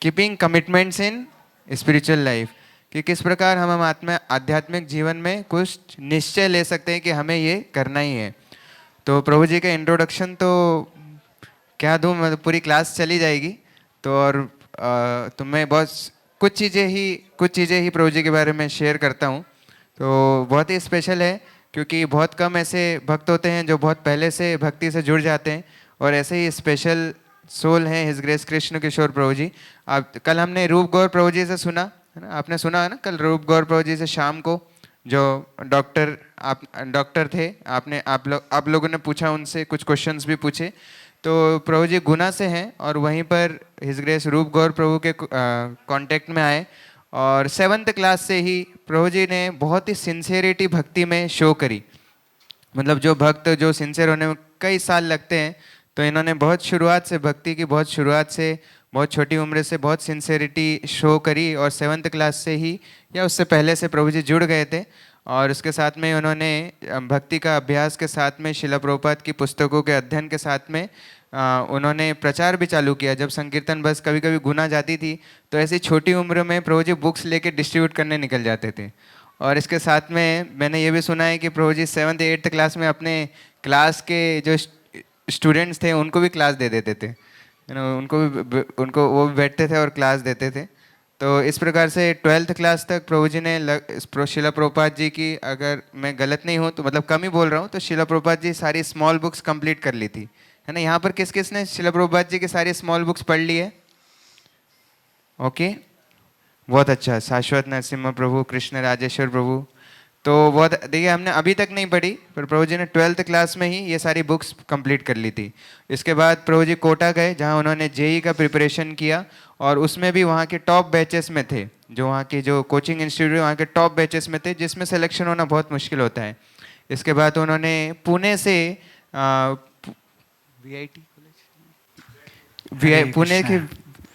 Keeping commitments in spiritual life, कि किस प्रकार हम आध्यात्मिक जीवन में कुछ निश्चय ले सकते हैं कि हमें ये करना ही है। तो प्रभु जी का इंट्रोडक्शन तो क्या दूँ, मतलब पूरी क्लास चली जाएगी। तो और तो मैं बहुत कुछ चीज़ें ही प्रभु जी के बारे में शेयर करता हूँ। तो बहुत ही स्पेशल है, क्योंकि बहुत कम ऐसे भक्त होते हैं जो बहुत पहले से भक्ति से जुड़ जाते हैं, और ऐसे ही स्पेशल सोल हैं हिज ग्रेस कृष्ण किशोर प्रभु जी। आप कल हमने रूप गौर प्रभु जी से सुना है ना, आपने सुना है ना कल रूप गौर प्रभु जी से शाम को, जो डॉक्टर थे। आप लोगों ने पूछा, उनसे कुछ क्वेश्चंस भी पूछे। तो प्रभु जी गुना से हैं, और वहीं पर हिज ग्रेस रूप गौर प्रभु के कांटेक्ट में आए, और 7th क्लास से ही प्रभु जी ने बहुत ही सिंसेरिटी भक्ति में शो करी। मतलब जो भक्त जो सिंसियर होने में कई साल लगते हैं, तो इन्होंने बहुत शुरुआत से भक्ति की, बहुत शुरुआत से, बहुत छोटी उम्र से बहुत सिंसेरिटी शो करी, और 7th क्लास से ही या उससे पहले से प्रभु जी जुड़ गए थे। और उसके साथ में उन्होंने भक्ति का अभ्यास के साथ में शिला प्रभुपाद की पुस्तकों के अध्ययन के साथ में उन्होंने प्रचार भी चालू किया। जब संकीर्तन बस कभी कभी गुना जाती थी, तो ऐसी छोटी उम्र में प्रभु जी बुक्स लेके डिस्ट्रीब्यूट करने निकल जाते थे। और इसके साथ में मैंने ये भी सुना है कि प्रभु जी 7th 8th क्लास में अपने क्लास के जो स्टूडेंट्स थे उनको भी क्लास दे देते थे, उनको वो भी बैठते थे और क्लास देते थे। तो इस प्रकार से 12th क्लास तक प्रभु जी ने शिला प्रभुपाद जी की, अगर मैं गलत नहीं हूँ तो, मतलब कम ही बोल रहा हूँ, तो शिला प्रभुपाद जी सारी स्मॉल बुक्स कंप्लीट कर ली थी, है ना। यहाँ पर किस किस ने शिला प्रभुपाद जी की सारी स्मॉल बुक्स पढ़ ली है? ओके, बहुत अच्छा। शाश्वत नरसिम्हा प्रभु, कृष्ण राजेश्वर प्रभु, तो बहुत, देखिए हमने अभी तक नहीं पढ़ी, पर प्रभु जी ने 12th क्लास में ही ये सारी बुक्स कंप्लीट कर ली थी। इसके बाद प्रभु जी कोटा गए, जहाँ उन्होंने जेई का प्रिपरेशन किया, और उसमें भी वहाँ के टॉप बैचेस में थे, जो वहाँ की जो कोचिंग इंस्टीट्यूट वहाँ के टॉप बैचेस में थे, जिसमें सिलेक्शन होना बहुत मुश्किल होता है। इसके बाद उन्होंने पुणे से वीआईटी पुणे के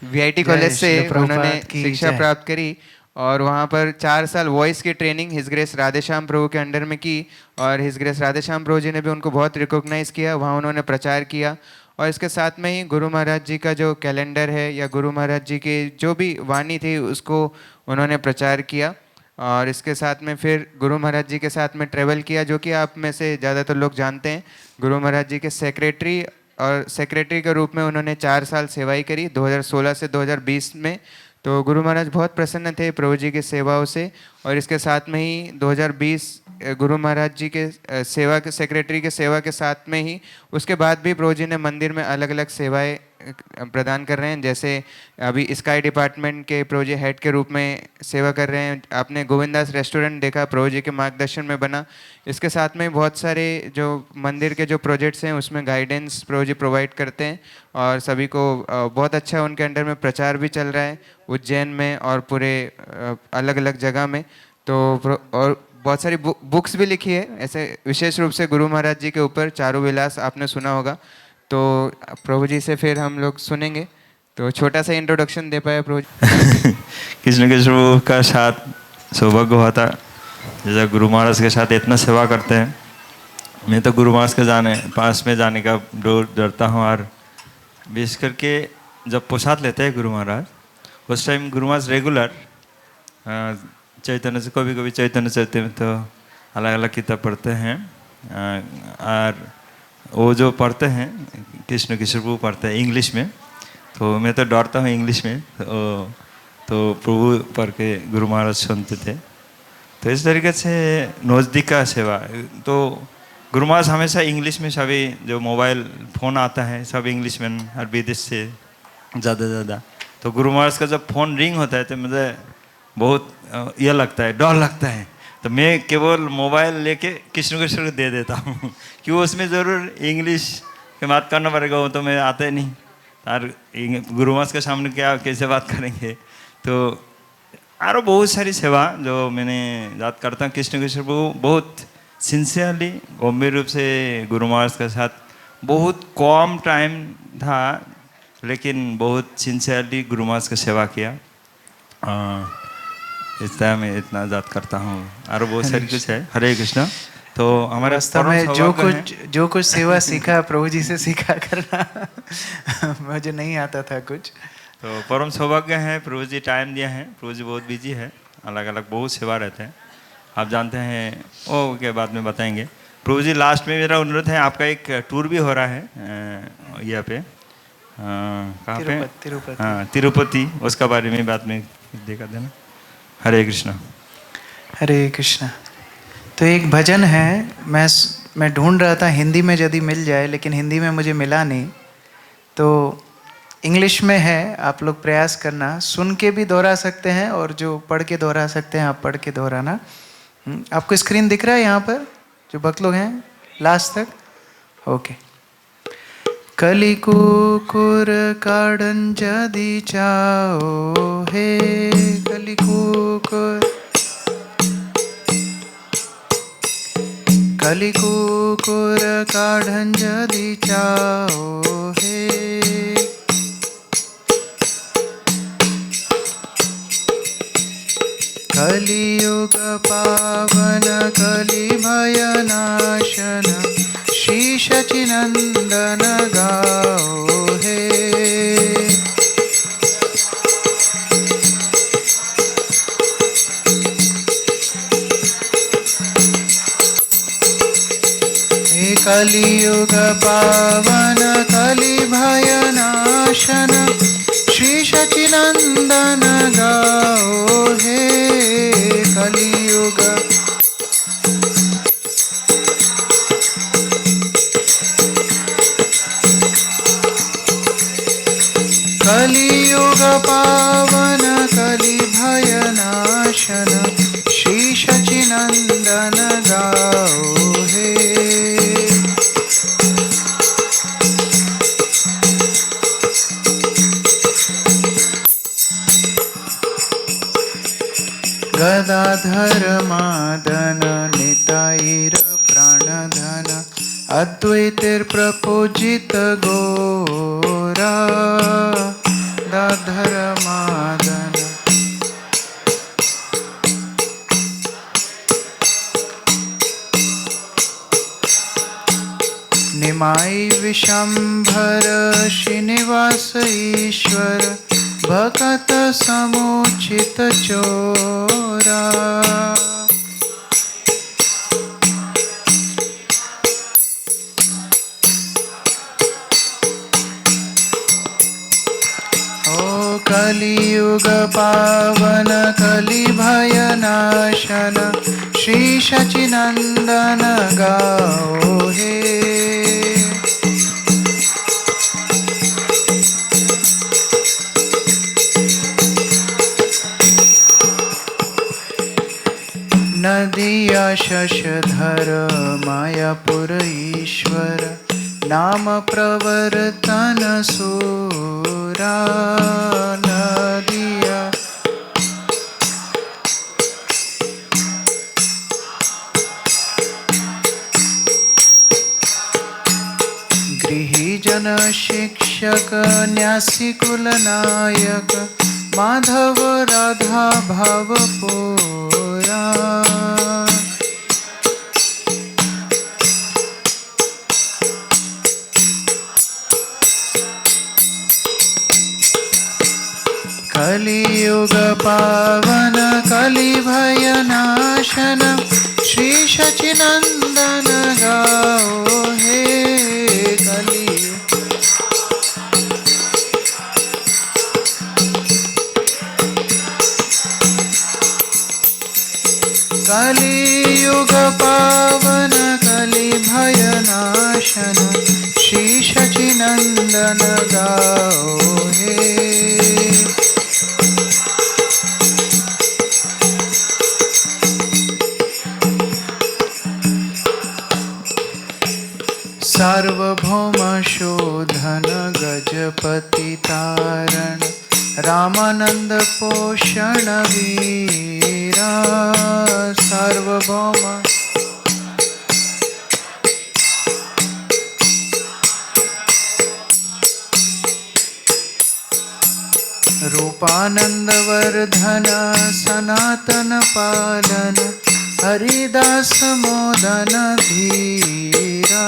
वीआईटी कॉलेज से उन्होंने शिक्षा प्राप्त करी, और वहाँ पर 4 साल वॉइस की ट्रेनिंग हिज ग्रेस राधेश्याम प्रभु के अंडर में की, और हिज ग्रेस राधेश्याम प्रभु जी ने भी उनको बहुत रिकॉग्नाइज किया, वहाँ उन्होंने प्रचार किया। और इसके साथ में ही गुरु महाराज जी का जो कैलेंडर है, या गुरु महाराज जी की जो भी वाणी थी, उसको उन्होंने प्रचार किया। और इसके साथ में फिर गुरु महाराज जी के साथ में ट्रेवल किया, जो कि आप में से ज़्यादातर लोग जानते हैं। गुरु महाराज जी के सेक्रेटरी के रूप में उन्होंने 4 साल सेवाई करी, 2016 से 2020 में। तो गुरु महाराज बहुत प्रसन्न थे प्रभु जी की सेवाओं से। और इसके साथ में ही 2020 गुरु महाराज जी के सेवा के सेक्रेटरी के सेवा के साथ में ही, उसके बाद भी प्रभु जी ने मंदिर में अलग अलग सेवाएं प्रदान कर रहे हैं। जैसे अभी स्काई डिपार्टमेंट के प्रभु जी हेड के रूप में सेवा कर रहे हैं। आपने गोविंदास रेस्टोरेंट देखा, प्रभु जी के मार्गदर्शन में बना। इसके साथ में बहुत सारे जो मंदिर के जो प्रोजेक्ट्स हैं, उसमें गाइडेंस प्रभु जी प्रोवाइड करते हैं, और सभी को बहुत अच्छा उनके अंडर में प्रचार भी चल रहा है, उज्जैन में और पूरे अलग अलग जगह में। तो और बहुत सारी बुक्स भी लिखी है, ऐसे विशेष रूप से गुरु महाराज जी के ऊपर, चारु विलास आपने सुना होगा। तो प्रभु जी से फिर हम लोग सुनेंगे। तो छोटा सा इंट्रोडक्शन दे पाए प्रभु जी। कृष्ण के प्रभु का साथ सौभाग्य हुआ था, जैसा गुरु महाराज के साथ इतना सेवा करते हैं। मैं तो गुरु महाराज के पास में जाने का डरता हूँ, और विशेष करके जब प्रसाद लेते हैं गुरु महाराज, उस टाइम गुरु महाराज रेगुलर चैतन्य से, कभी कभी चैतन्य चैतन्य में तो अलग अलग किताब पढ़ते हैं, और वो जो पढ़ते हैं कृष्ण किशोर प्रभु पढ़ते हैं इंग्लिश में, तो मैं तो डरता हूँ इंग्लिश में। तो प्रभु पढ़ के गुरु महाराज सुनते थे। तो इस तरीके से नज़दीक का सेवा, तो गुरु महाराज हमेशा इंग्लिश में, सभी जो मोबाइल फ़ोन आता है सब इंग्लिश में, और विदेश से ज़्यादा। तो गुरु महाराज का जब फ़ोन रिंग होता है तो मुझे बहुत यह लगता है, डर लगता है। तो मैं केवल मोबाइल लेके कृष्ण किशोर को दे देता हूँ, क्यों उसमें ज़रूर इंग्लिश के बात करना पड़ेगा, वो तो मैं आता ही नहीं, और गुरु महाराज के सामने कैसे बात करेंगे। तो और बहुत सारी सेवा जो मैंने याद करता हूँ। कृष्ण किशोर प्रभु बहुत सिंसियरली, गंभीर रूप से गुरु महाराज के साथ बहुत कम टाइम था, लेकिन बहुत सिंसियरली गुरु महाराज की सेवा किया। इसलिए मैं इतना याद करता हूँ, और बहुत सारी कुछ है। हरे कृष्ण। तो हमारे वास्तव में जो कुछ सेवा सीखा प्रभु जी से सीखा करना मुझे नहीं आता था कुछ, तो परम सौभाग्य है, प्रभु जी टाइम दिया है। प्रभु जी बहुत बिजी है, अलग अलग बहुत सेवा रहते हैं, आप जानते हैं, वो के बाद में बताएंगे। प्रभु जी लास्ट में मेरा अनुरोध है, आपका एक टूर भी हो रहा है यहाँ पे, कहाँ पे? तिरुपति। हाँ, तिरुपति, उसका बारे में बाद में देखा देना। हरे कृष्णा। हरे कृष्णा। तो एक भजन है, मैं ढूंढ रहा था हिंदी में यदि मिल जाए, लेकिन हिंदी में मुझे मिला नहीं, तो इंग्लिश में है, आप लोग प्रयास करना, सुन के भी दोहरा सकते हैं और जो पढ़ के दोहरा सकते हैं आप पढ़ के दोहराना। आपको स्क्रीन दिख रहा है यहाँ पर, जो भक्त लोग हैं लास्ट तक? ओके। कली कुकुर काढ़न जदि चाओ हे, कली कुकुर, कली कुकुर काढ़न जदि चाओ हे, कलियुग पावन कलि भयनाशन, श्री शचीनंदन गाओ हे। हे कलियुग पावन कलि भयनाशन, श्री शचीनंदन गाओ हे। कलियुग कलियुग पावन कलि भयनाशन, श्री शचीनंदन गाओ हे। गदाधर मादन निताईर प्राणधन, अद्वैतेर प्रपूजित गोरा, गदाधर मादन। निमाई विशंभर श्रीनिवास ईश्वर, भगत समुचित चोरा। ओ कलियुग पावन कलि भयनाशन, श्री शचीनंदन गाओ हे। नदिया शशधर मायापुर ईश्वर, नाम प्रवर्तन सूरा। नदिया गृहीजन शिक्षक न्यासी कुल नायक, माधव राधा भाव पोरा। कलियुग पावन कलि भयनाशन, श्री शचीनंदन गाओ हे। कलियुग पावन कलि भयनाशन, श्री शचीनंदन गाओ हे। सार्वभौम शोधन गजपति तारण, रामानंद पोषण वीरा। सार्वभौम रूपानंद वर्धन सनातन पालन, हरिदास मोदन धीरा।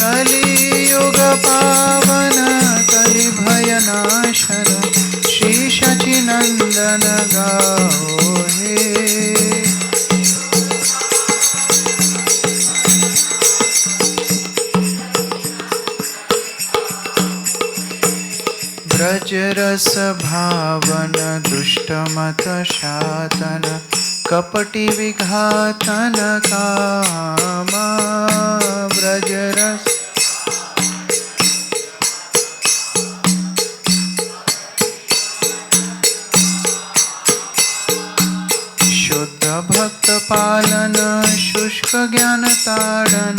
कलियुग पावन कलि भयनाशन श्री शचीनंदन गाओ हे। ब्रज रस भावन दुष्ट मत शातन कपटी विघातन कामा। ब्रज रस शुद्ध भक्त पालन शुष्क ज्ञान ताड़न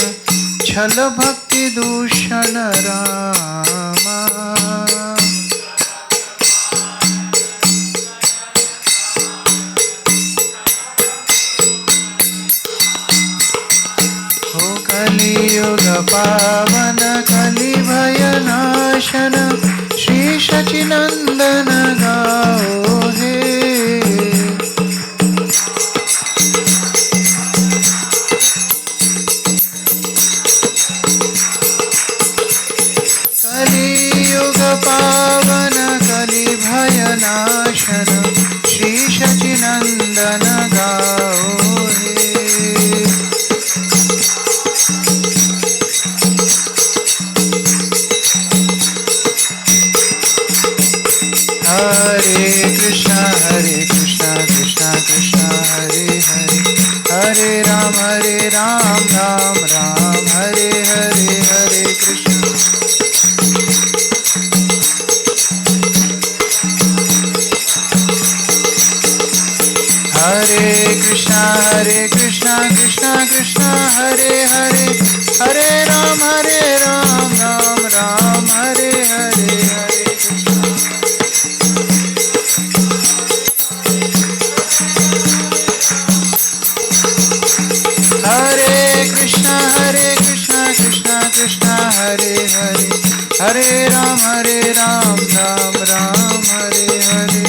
छल भक्ति दूषण रामा। कलियुग पावन कलि भयनाशन श्री शचीनंदन गाओ हे। कलियुग पावन कलि भयनाशन श्री शचीनंदन गाओ हे। हरे कृष्णा कृष्णा कृष्णा हरे हरे, हरे राम राम राम हरे हरे, हरे कृष्णा। हरे कृष्णा कृष्णा कृष्णा हरे हरे, हरे राम राम राम हरे हरे, हरे कृष्णा। हरे कृष्णा कृष्णा कृष्णा हरे हरे, हरे राम राम राम हरे हरे।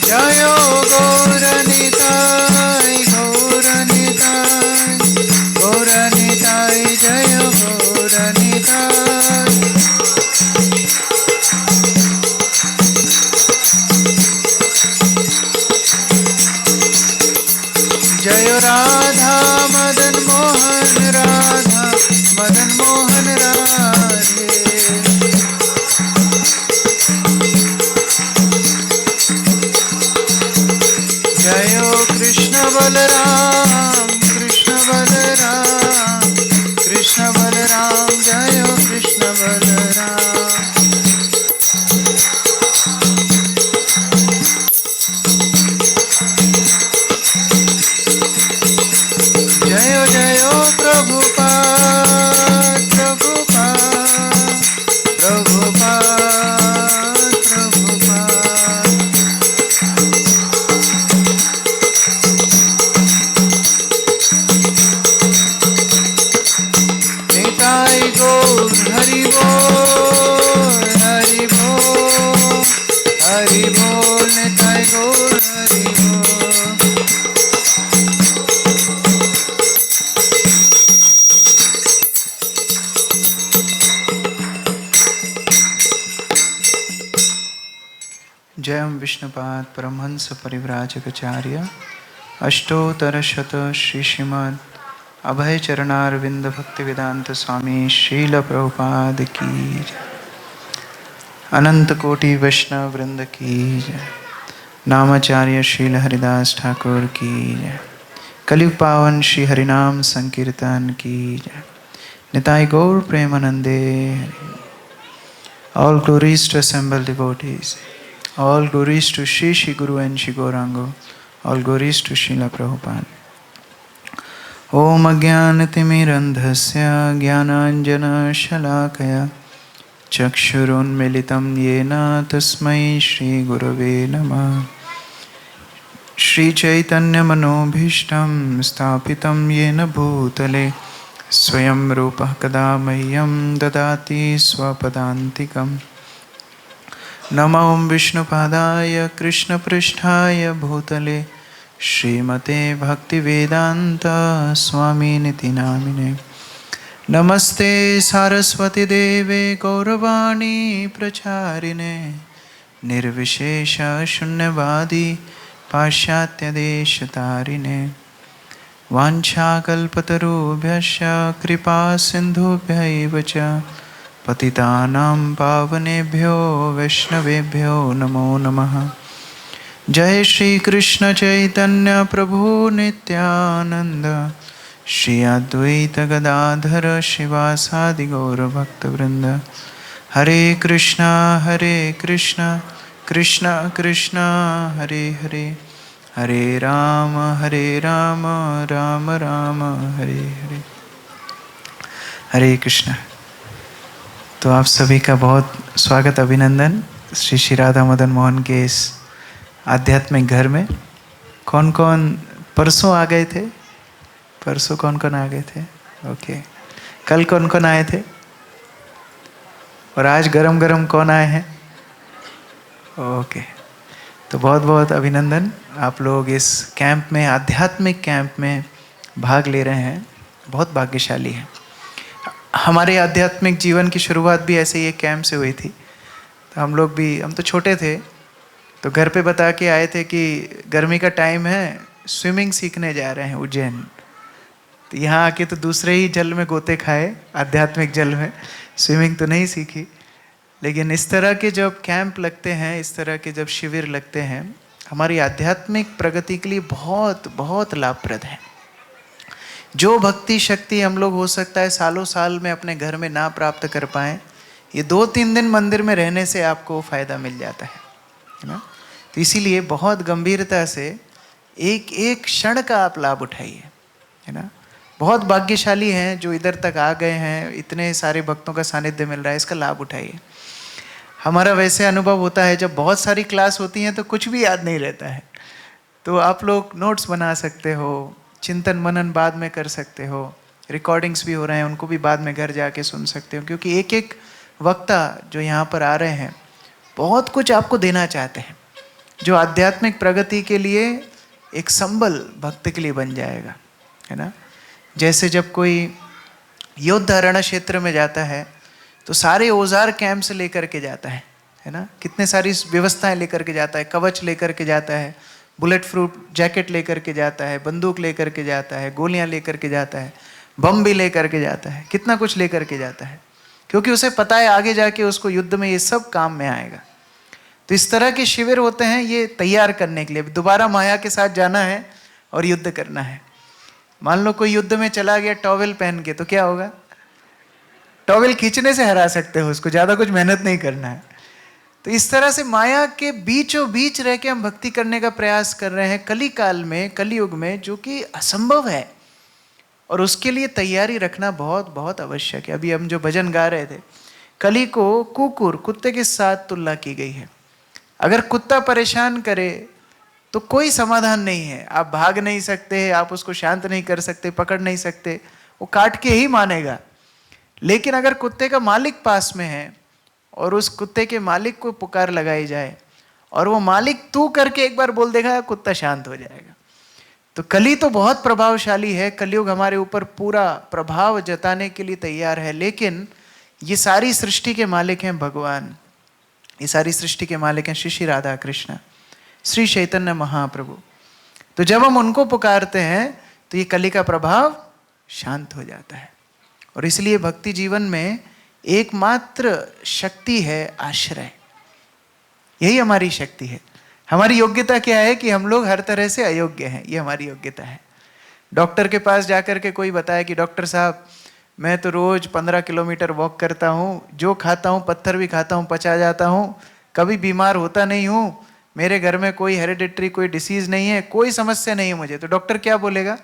जय गौर निताय गौर निताय गौर निताय, जय गौर निताय। जय राधा मदन मोहन राधा मदन मोहन राधे। जय कृष्ण बलराम कृष्ण बलराम कृष्ण बलराम, जय कृष्ण बलराम। जय जय प्रभुपाद प्रभुपाद प्रभुपाद प्रभुपाद। निताय गौर हरि बोल हरि बोल हरि बोल, निताय गौर हरि बोल। जयं विष्णुपाद परमहंस परिव्राजकाचार्य अष्टोत्तरशत श्री श्रीमद् अभय चरणारविंद भक्ति वेदांत स्वामी श्रील प्रभुपाद की जय। अनंत कोटि वैष्णव वृंद की जय। नामाचार्य श्रील हरिदास ठाकुर की जय। कलियुग पावन श्री हरिनाम संकीर्तन की जय। निताय गौर प्रेमानंदे। All glories to assembled devotees. All glories to Shri Guru and Shri Gaurango. All glories to Srila Prabhupada. Om Ajnanatimmirandhasya Jnananjana Shalakaya Chakshurunmilitam Yena Tasmai Shri Gurave Namah. Shri Chaitanya Manobhishtam Sthapitam Yena Bhutale Swayam Rupa Kada Mahyam Dadati Swapadantikam नमो विष्णुपादाय कृष्णपृष्ठाय भूतले श्रीमते भक्तिवेदांत स्वामिनिति नामिने। नमस्ते सारस्वती देवे गौरवाणी प्रचारिणे निर्विशेष शून्यवादी पाश्चात्यदेशतारिणे। वाञ्छाकल्पतरुभ्यश्च कृपा सिन्धुभ्यैव च पतितानां पावनेभ्यो वैष्णवेभ्यो नमो नमः। जय श्री कृष्ण चैतन्य प्रभु नित्यानंद श्री अद्वैत गदाधर शिवासादि गौर भक्तवृंद। हरे कृष्णा कृष्ण कृष्ण हरे हरे, हरे राम राम राम हरे हरे। हरे कृष्ण। तो आप सभी का बहुत स्वागत अभिनंदन श्री श्री राधा मदन मोहन के इस आध्यात्मिक घर में। कौन कौन परसों आ गए थे? परसों कौन कौन आ गए थे? ओके। कल कौन कौन आए थे? और आज गरम गरम कौन आए हैं? ओके। तो बहुत बहुत अभिनंदन, आप लोग इस कैंप में, आध्यात्मिक कैंप में भाग ले रहे हैं, बहुत भाग्यशाली हैं। हमारे आध्यात्मिक जीवन की शुरुआत भी ऐसे ही एक कैंप से हुई थी। तो हम तो छोटे थे, तो घर पे बता के आए थे कि गर्मी का टाइम है, स्विमिंग सीखने जा रहे हैं उज्जैन। तो यहाँ आके तो दूसरे ही जल में गोते खाए, आध्यात्मिक जल में। स्विमिंग तो नहीं सीखी, लेकिन इस तरह के जब कैंप लगते हैं, इस तरह के जब शिविर लगते हैं, हमारी आध्यात्मिक प्रगति के लिए बहुत बहुत लाभप्रद है। जो भक्ति शक्ति हम लोग हो सकता है सालों साल में अपने घर में ना प्राप्त कर पाएँ, ये 2-3 दिन मंदिर में रहने से आपको फ़ायदा मिल जाता है ना। तो इसीलिए बहुत गंभीरता से एक एक क्षण का आप लाभ उठाइए, है ना। बहुत भाग्यशाली हैं जो इधर तक आ गए हैं, इतने सारे भक्तों का सानिध्य मिल रहा है, इसका लाभ उठाइए। हमारा वैसे अनुभव होता है जब बहुत सारी क्लास होती हैं तो कुछ भी याद नहीं रहता है, तो आप लोग नोट्स बना सकते हो, चिंतन मनन बाद में कर सकते हो, रिकॉर्डिंग्स भी हो रहे हैं उनको भी बाद में घर जाके सुन सकते हो, क्योंकि एक एक वक्ता जो यहाँ पर आ रहे हैं बहुत कुछ आपको देना चाहते हैं, जो आध्यात्मिक प्रगति के लिए एक संबल भक्त के लिए बन जाएगा, है ना। जैसे जब कोई युद्ध अरण्य क्षेत्र में जाता है तो सारे औजार कैंप से लेकर के जाता है ना। कितने सारी व्यवस्थाएं लेकर के जाता है, कवच लेकर के जाता है, बुलेट प्रूफ जैकेट लेकर के जाता है, बंदूक लेकर के जाता है, गोलियां लेकर के जाता है, बम भी लेकर के जाता है, कितना कुछ लेकर के जाता है, क्योंकि उसे पता है आगे जाके उसको युद्ध में ये सब काम में आएगा। तो इस तरह के शिविर होते हैं ये तैयार करने के लिए, दोबारा माया के साथ जाना है और युद्ध करना है। मान लो कोई युद्ध में चला गया टॉवेल पहन के, तो क्या होगा? टॉवेल खींचने से हरा सकते हो उसको, ज़्यादा कुछ मेहनत नहीं करना है। तो इस तरह से माया के बीचों बीच रह के हम भक्ति करने का प्रयास कर रहे हैं कली काल में, कलयुग में, जो कि असंभव है, और उसके लिए तैयारी रखना बहुत बहुत आवश्यक है। अभी हम जो भजन गा रहे थे, कली को कुकुर, कुत्ते के साथ तुलना की गई है। अगर कुत्ता परेशान करे तो कोई समाधान नहीं है, आप भाग नहीं सकते, आप उसको शांत नहीं कर सकते, पकड़ नहीं सकते, वो काट के ही मानेगा। लेकिन अगर कुत्ते का मालिक पास में है और उस कुत्ते के मालिक को पुकार लगाई जाए और वो मालिक तू करके एक बार बोल देगा, कुत्ता शांत हो जाएगा। तो कली तो बहुत प्रभावशाली है, कलयुग हमारे ऊपर पूरा प्रभाव जताने के लिए तैयार है, लेकिन ये सारी सृष्टि के मालिक हैं भगवान, ये सारी सृष्टि के मालिक हैं श्री श्री राधा कृष्ण, श्री चैतन्य महाप्रभु। तो जब हम उनको पुकारते हैं तो ये कली का प्रभाव शांत हो जाता है। और इसलिए भक्ति जीवन में एकमात्र शक्ति है आश्रय, यही हमारी शक्ति है। हमारी योग्यता क्या है कि हम लोग हर तरह से अयोग्य हैं, ये हमारी योग्यता है। डॉक्टर के पास जाकर के कोई बताए कि डॉक्टर साहब मैं तो रोज़ 15 किलोमीटर वॉक करता हूँ, जो खाता हूँ पत्थर भी खाता हूँ, पचा जाता हूँ, कभी बीमार होता नहीं हूँ, मेरे घर में कोई हेरिडिटरी कोई डिसीज़ नहीं है, कोई समस्या नहीं है मुझे, तो डॉक्टर क्या बोलेगा?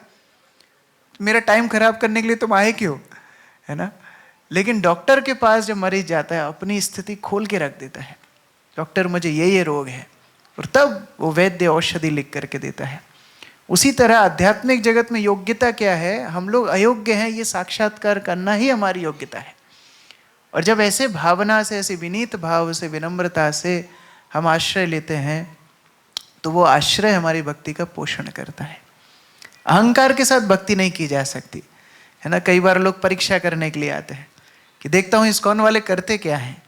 मेरा टाइम खराब करने के लिए तुम आए क्यों, है ना। लेकिन डॉक्टर के पास जब मरीज जाता है अपनी स्थिति खोल के रख देता है, डॉक्टर मुझे ये रोग है, और तब वो वैद्य औषधि लिख करके देता है। उसी तरह आध्यात्मिक जगत में योग्यता क्या है? हम लोग अयोग्य हैं, ये साक्षात्कार करना ही हमारी योग्यता है। और जब ऐसे भावना से, ऐसे विनीत भाव से, विनम्रता से हम आश्रय लेते हैं तो वो आश्रय हमारी भक्ति का पोषण करता है। अहंकार के साथ भक्ति नहीं की जा सकती है ना। कई बार लोग परीक्षा करने के लिए आते हैं कि देखता हूँ इस्कॉन वाले करते क्या हैं,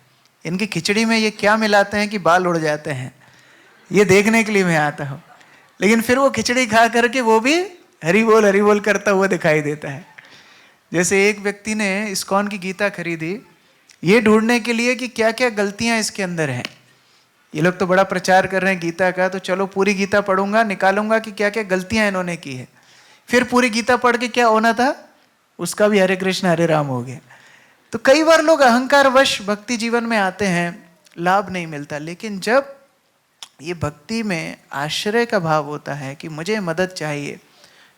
इनकी खिचड़ी में ये क्या मिलाते हैं कि बाल उड़ जाते हैं, ये देखने के लिए मैं आता हूँ। लेकिन फिर वो खिचड़ी खा करके वो भी हरि बोल करता हुआ दिखाई देता है। जैसे एक व्यक्ति ने इस्कॉन की गीता खरीदी ये ढूंढने के लिए कि क्या क्या गलतियां इसके अंदर हैं। ये लोग तो बड़ा प्रचार कर रहे हैं गीता का, तो चलो पूरी गीता पढ़ूंगा, निकालूंगा कि क्या क्या गलतियां इन्होंने की है। फिर पूरी गीता पढ़ के क्या होना था, उसका भी हरे कृष्ण हरे राम हो गया। तो कई बार लोग अहंकारवश भक्ति जीवन में आते हैं, लाभ नहीं मिलता। लेकिन जब ये भक्ति में आश्रय का भाव होता है कि मुझे मदद चाहिए,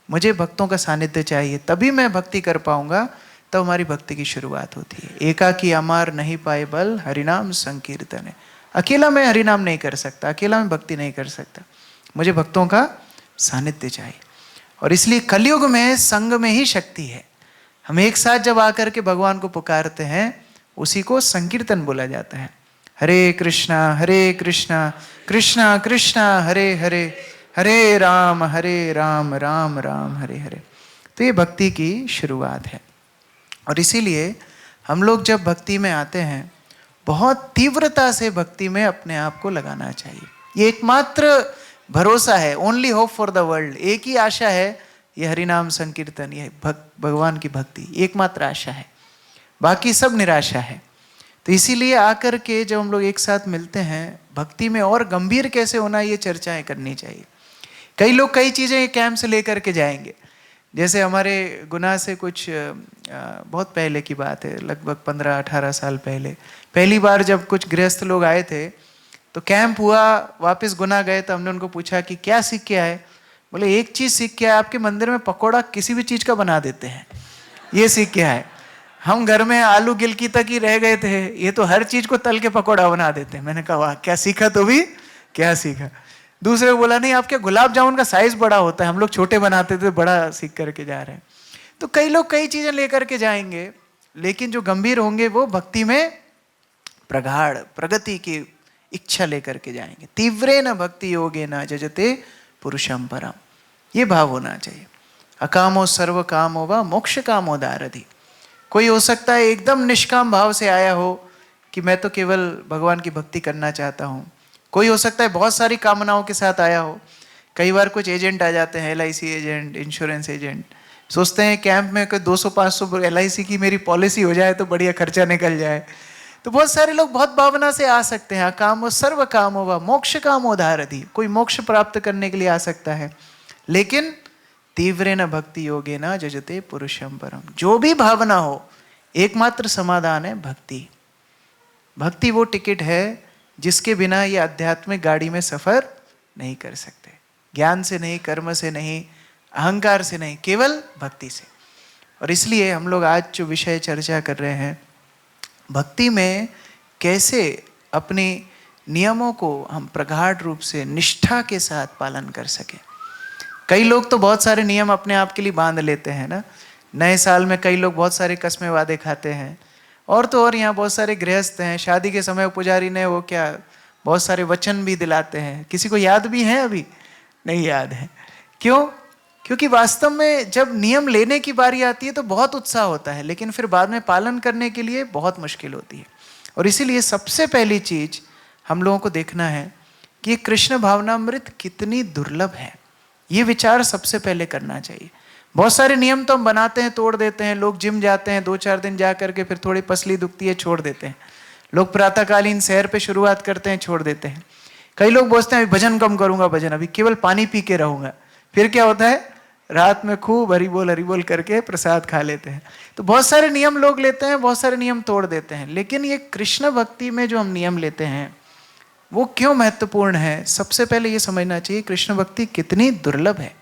मुझे भक्तों का सानिध्य चाहिए, तभी मैं भक्ति कर पाऊंगा, तब हमारी भक्ति की शुरुआत होती है। एकाकी अमार नहीं पाए बल, हरिनाम संकीर्तन है। अकेला मैं हरिनाम नहीं कर सकता, अकेला मैं भक्ति नहीं कर सकता, मुझे भक्तों का सानिध्य चाहिए। और इसलिए कलयुग में संग में ही शक्ति है। हम एक साथ जब आकर के भगवान को पुकारते हैं, उसी को संकीर्तन बोला जाता है। हरे कृष्णा कृष्णा कृष्णा हरे हरे, हरे राम राम राम हरे हरे। तो ये भक्ति की शुरुआत है। और इसीलिए हम लोग जब भक्ति में आते हैं, बहुत तीव्रता से भक्ति में अपने आप को लगाना चाहिए। ये एकमात्र भरोसा है, only hope for the world. एक ही आशा है, ये हरिनाम संकीर्तन, ये भगवान की भक्ति, एकमात्र आशा है, बाकी सब निराशा है। तो इसीलिए आकर के जब हम लोग एक साथ मिलते हैं, भक्ति में और गंभीर कैसे होना, ये चर्चाएं करनी चाहिए। कई लोग कई चीज़ें कैंप से लेकर के जाएंगे। जैसे हमारे गुना से कुछ बहुत पहले की बात है, लगभग 15-18 साल पहले, पहली बार जब कुछ गृहस्थ लोग आए थे तो कैंप हुआ, वापस गुना गए तो हमने उनको पूछा कि क्या सीख के आए। बोले एक चीज़ सीख के आए, आपके मंदिर में पकौड़ा किसी भी चीज़ का बना देते हैं, ये सीख के आए। हम घर में आलू गिलकी तक ही रह गए थे, ये तो हर चीज़ को तल के पकौड़ा बना देते हैं। मैंने कहा वाह, क्या सीखा, तो भी क्या सीखा। दूसरे को बोला नहीं, आपके गुलाब जामुन का साइज बड़ा होता है, हम लोग छोटे बनाते थे, बड़ा सीख करके जा रहे हैं। तो कई लोग कई चीजें लेकर के जाएंगे, लेकिन जो गंभीर होंगे वो भक्ति में प्रगाढ़ प्रगति की इच्छा लेकर के जाएंगे। तीव्रेन भक्ति योगेन जजते पुरुषम परम, ये भाव होना चाहिए। अकामो सर्व कामो वा मोक्ष कामो दारधि। कोई हो सकता है एकदम निष्काम भाव से आया हो कि मैं तो केवल भगवान की भक्ति करना चाहता हूँ। कोई हो सकता है बहुत सारी कामनाओं के साथ आया हो। कई बार कुछ एजेंट आ जाते हैं, LIC एजेंट, इंश्योरेंस एजेंट, सोचते हैं कैंप में कोई 200-500 LIC की मेरी पॉलिसी हो जाए तो बढ़िया खर्चा निकल जाए। तो बहुत सारे लोग बहुत भावना से आ सकते हैं। कामो सर्व कामो वा मोक्ष कामो धारधि, कोई मोक्ष प्राप्त करने के लिए आ सकता है। लेकिन तीव्रेन भक्ति योगेन जजते पुरुषम परम, जो भी भावना हो, एकमात्र समाधान है भक्ति। भक्ति वो टिकट है जिसके बिना ये आध्यात्मिक गाड़ी में सफर नहीं कर सकते। ज्ञान से नहीं, कर्म से नहीं, अहंकार से नहीं, केवल भक्ति से। और इसलिए हम लोग आज जो विषय चर्चा कर रहे हैं, भक्ति में कैसे अपने नियमों को हम प्रगाढ़ रूप से निष्ठा के साथ पालन कर सकें। कई लोग तो बहुत सारे नियम अपने आप के लिए बांध लेते हैं ना। नए साल में कई लोग बहुत सारे कस्में वादे खाते हैं। और तो और यहाँ बहुत सारे गृहस्थ हैं, शादी के समय पुजारी ने वो क्या बहुत सारे वचन भी दिलाते हैं। किसी को याद भी है? अभी नहीं याद है। क्यों? क्योंकि वास्तव में जब नियम लेने की बारी आती है तो बहुत उत्साह होता है, लेकिन फिर बाद में पालन करने के लिए बहुत मुश्किल होती है। और इसीलिए सबसे पहली चीज हम लोगों को देखना है कि कृष्ण भावनामृत कितनी दुर्लभ है। ये विचार सबसे पहले करना चाहिए। बहुत सारे नियम तो हम बनाते हैं, तोड़ देते हैं। लोग जिम जाते हैं, 2-4 दिन जा करके फिर थोड़ी पसली दुखती है, छोड़ देते हैं। लोग प्रातःकालीन सैर पे शुरुआत करते हैं, छोड़ देते हैं। कई लोग बोलते हैं अभी भजन कम करूंगा, भजन अभी केवल पानी पी के रहूंगा। फिर क्या होता है, रात में खूब हरि बोल करके प्रसाद खा लेते हैं। तो बहुत सारे नियम लोग लेते हैं, बहुत सारे नियम तोड़ देते हैं। लेकिन ये कृष्ण भक्ति में जो हम नियम लेते हैं वो क्यों महत्वपूर्ण है, सबसे पहले ये समझना चाहिए कृष्ण भक्ति कितनी दुर्लभ है।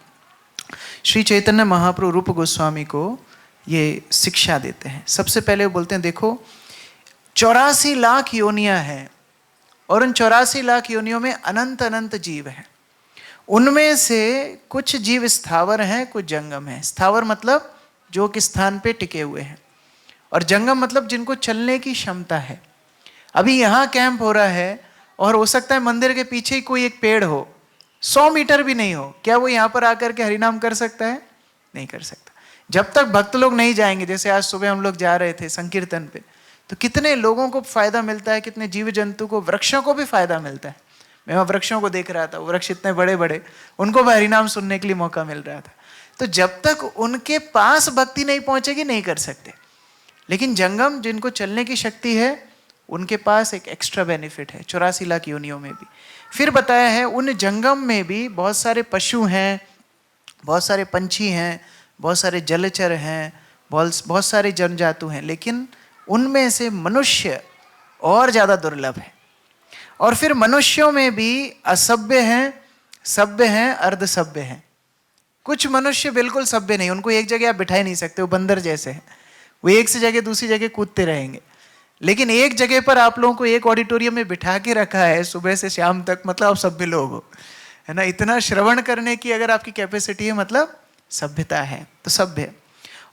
श्री चैतन्य महाप्रभु रूप गोस्वामी को ये शिक्षा देते हैं। सबसे पहले वो बोलते हैं देखो 84 लाख योनियां हैं और उन 84 लाख योनियों में अनंत अनंत जीव हैं। उनमें से कुछ जीव स्थावर हैं, कुछ जंगम हैं। स्थावर मतलब जो कि स्थान पे टिके हुए हैं, और जंगम मतलब जिनको चलने की क्षमता है। अभी यहाँ कैंप हो रहा है और हो सकता है मंदिर के पीछे ही कोई एक पेड़ हो, 100 मीटर भी नहीं हो, क्या वो यहाँ पर आकर के हरिनाम कर सकता है? नहीं कर सकता। जब तक भक्त लोग नहीं जाएंगे, जैसे आज सुबह हम लोग जा रहे थे संकीर्तन पे, तो कितने लोगों को फायदा मिलता है, कितने जीव जंतु को, वृक्षों को भी फायदा मिलता है। मैं वहाँ वृक्षों को देख रहा था, वृक्ष इतने बड़े बड़े, उनको भी हरिनाम सुनने के लिए मौका मिल रहा था। तो जब तक उनके पास भक्ति नहीं पहुंचेगी नहीं कर सकते। लेकिन जंगम जिनको चलने की शक्ति है, उनके पास एक एक्स्ट्रा बेनिफिट है 84 लाख योनियों में भी। फिर बताया है उन जंगम में भी बहुत सारे पशु हैं, बहुत सारे पंछी हैं, बहुत सारे जलचर हैं, बहुत सारे जनजातु हैं, लेकिन उनमें से मनुष्य और ज़्यादा दुर्लभ है। और फिर मनुष्यों में भी असभ्य हैं, सभ्य हैं, अर्धसभ्य हैं। कुछ मनुष्य बिल्कुल सभ्य नहीं, उनको एक जगह आप बिठा ही नहीं सकते, वो बंदर जैसे हैं, वो एक से जगह दूसरी जगह कूदते रहेंगे। लेकिन एक जगह पर आप लोगों को एक ऑडिटोरियम में बिठा के रखा है सुबह से शाम तक, मतलब आप सभ्य लोग हो, है ना। इतना श्रवण करने की अगर आपकी कैपेसिटी है, मतलब सभ्यता है, तो सभ्य।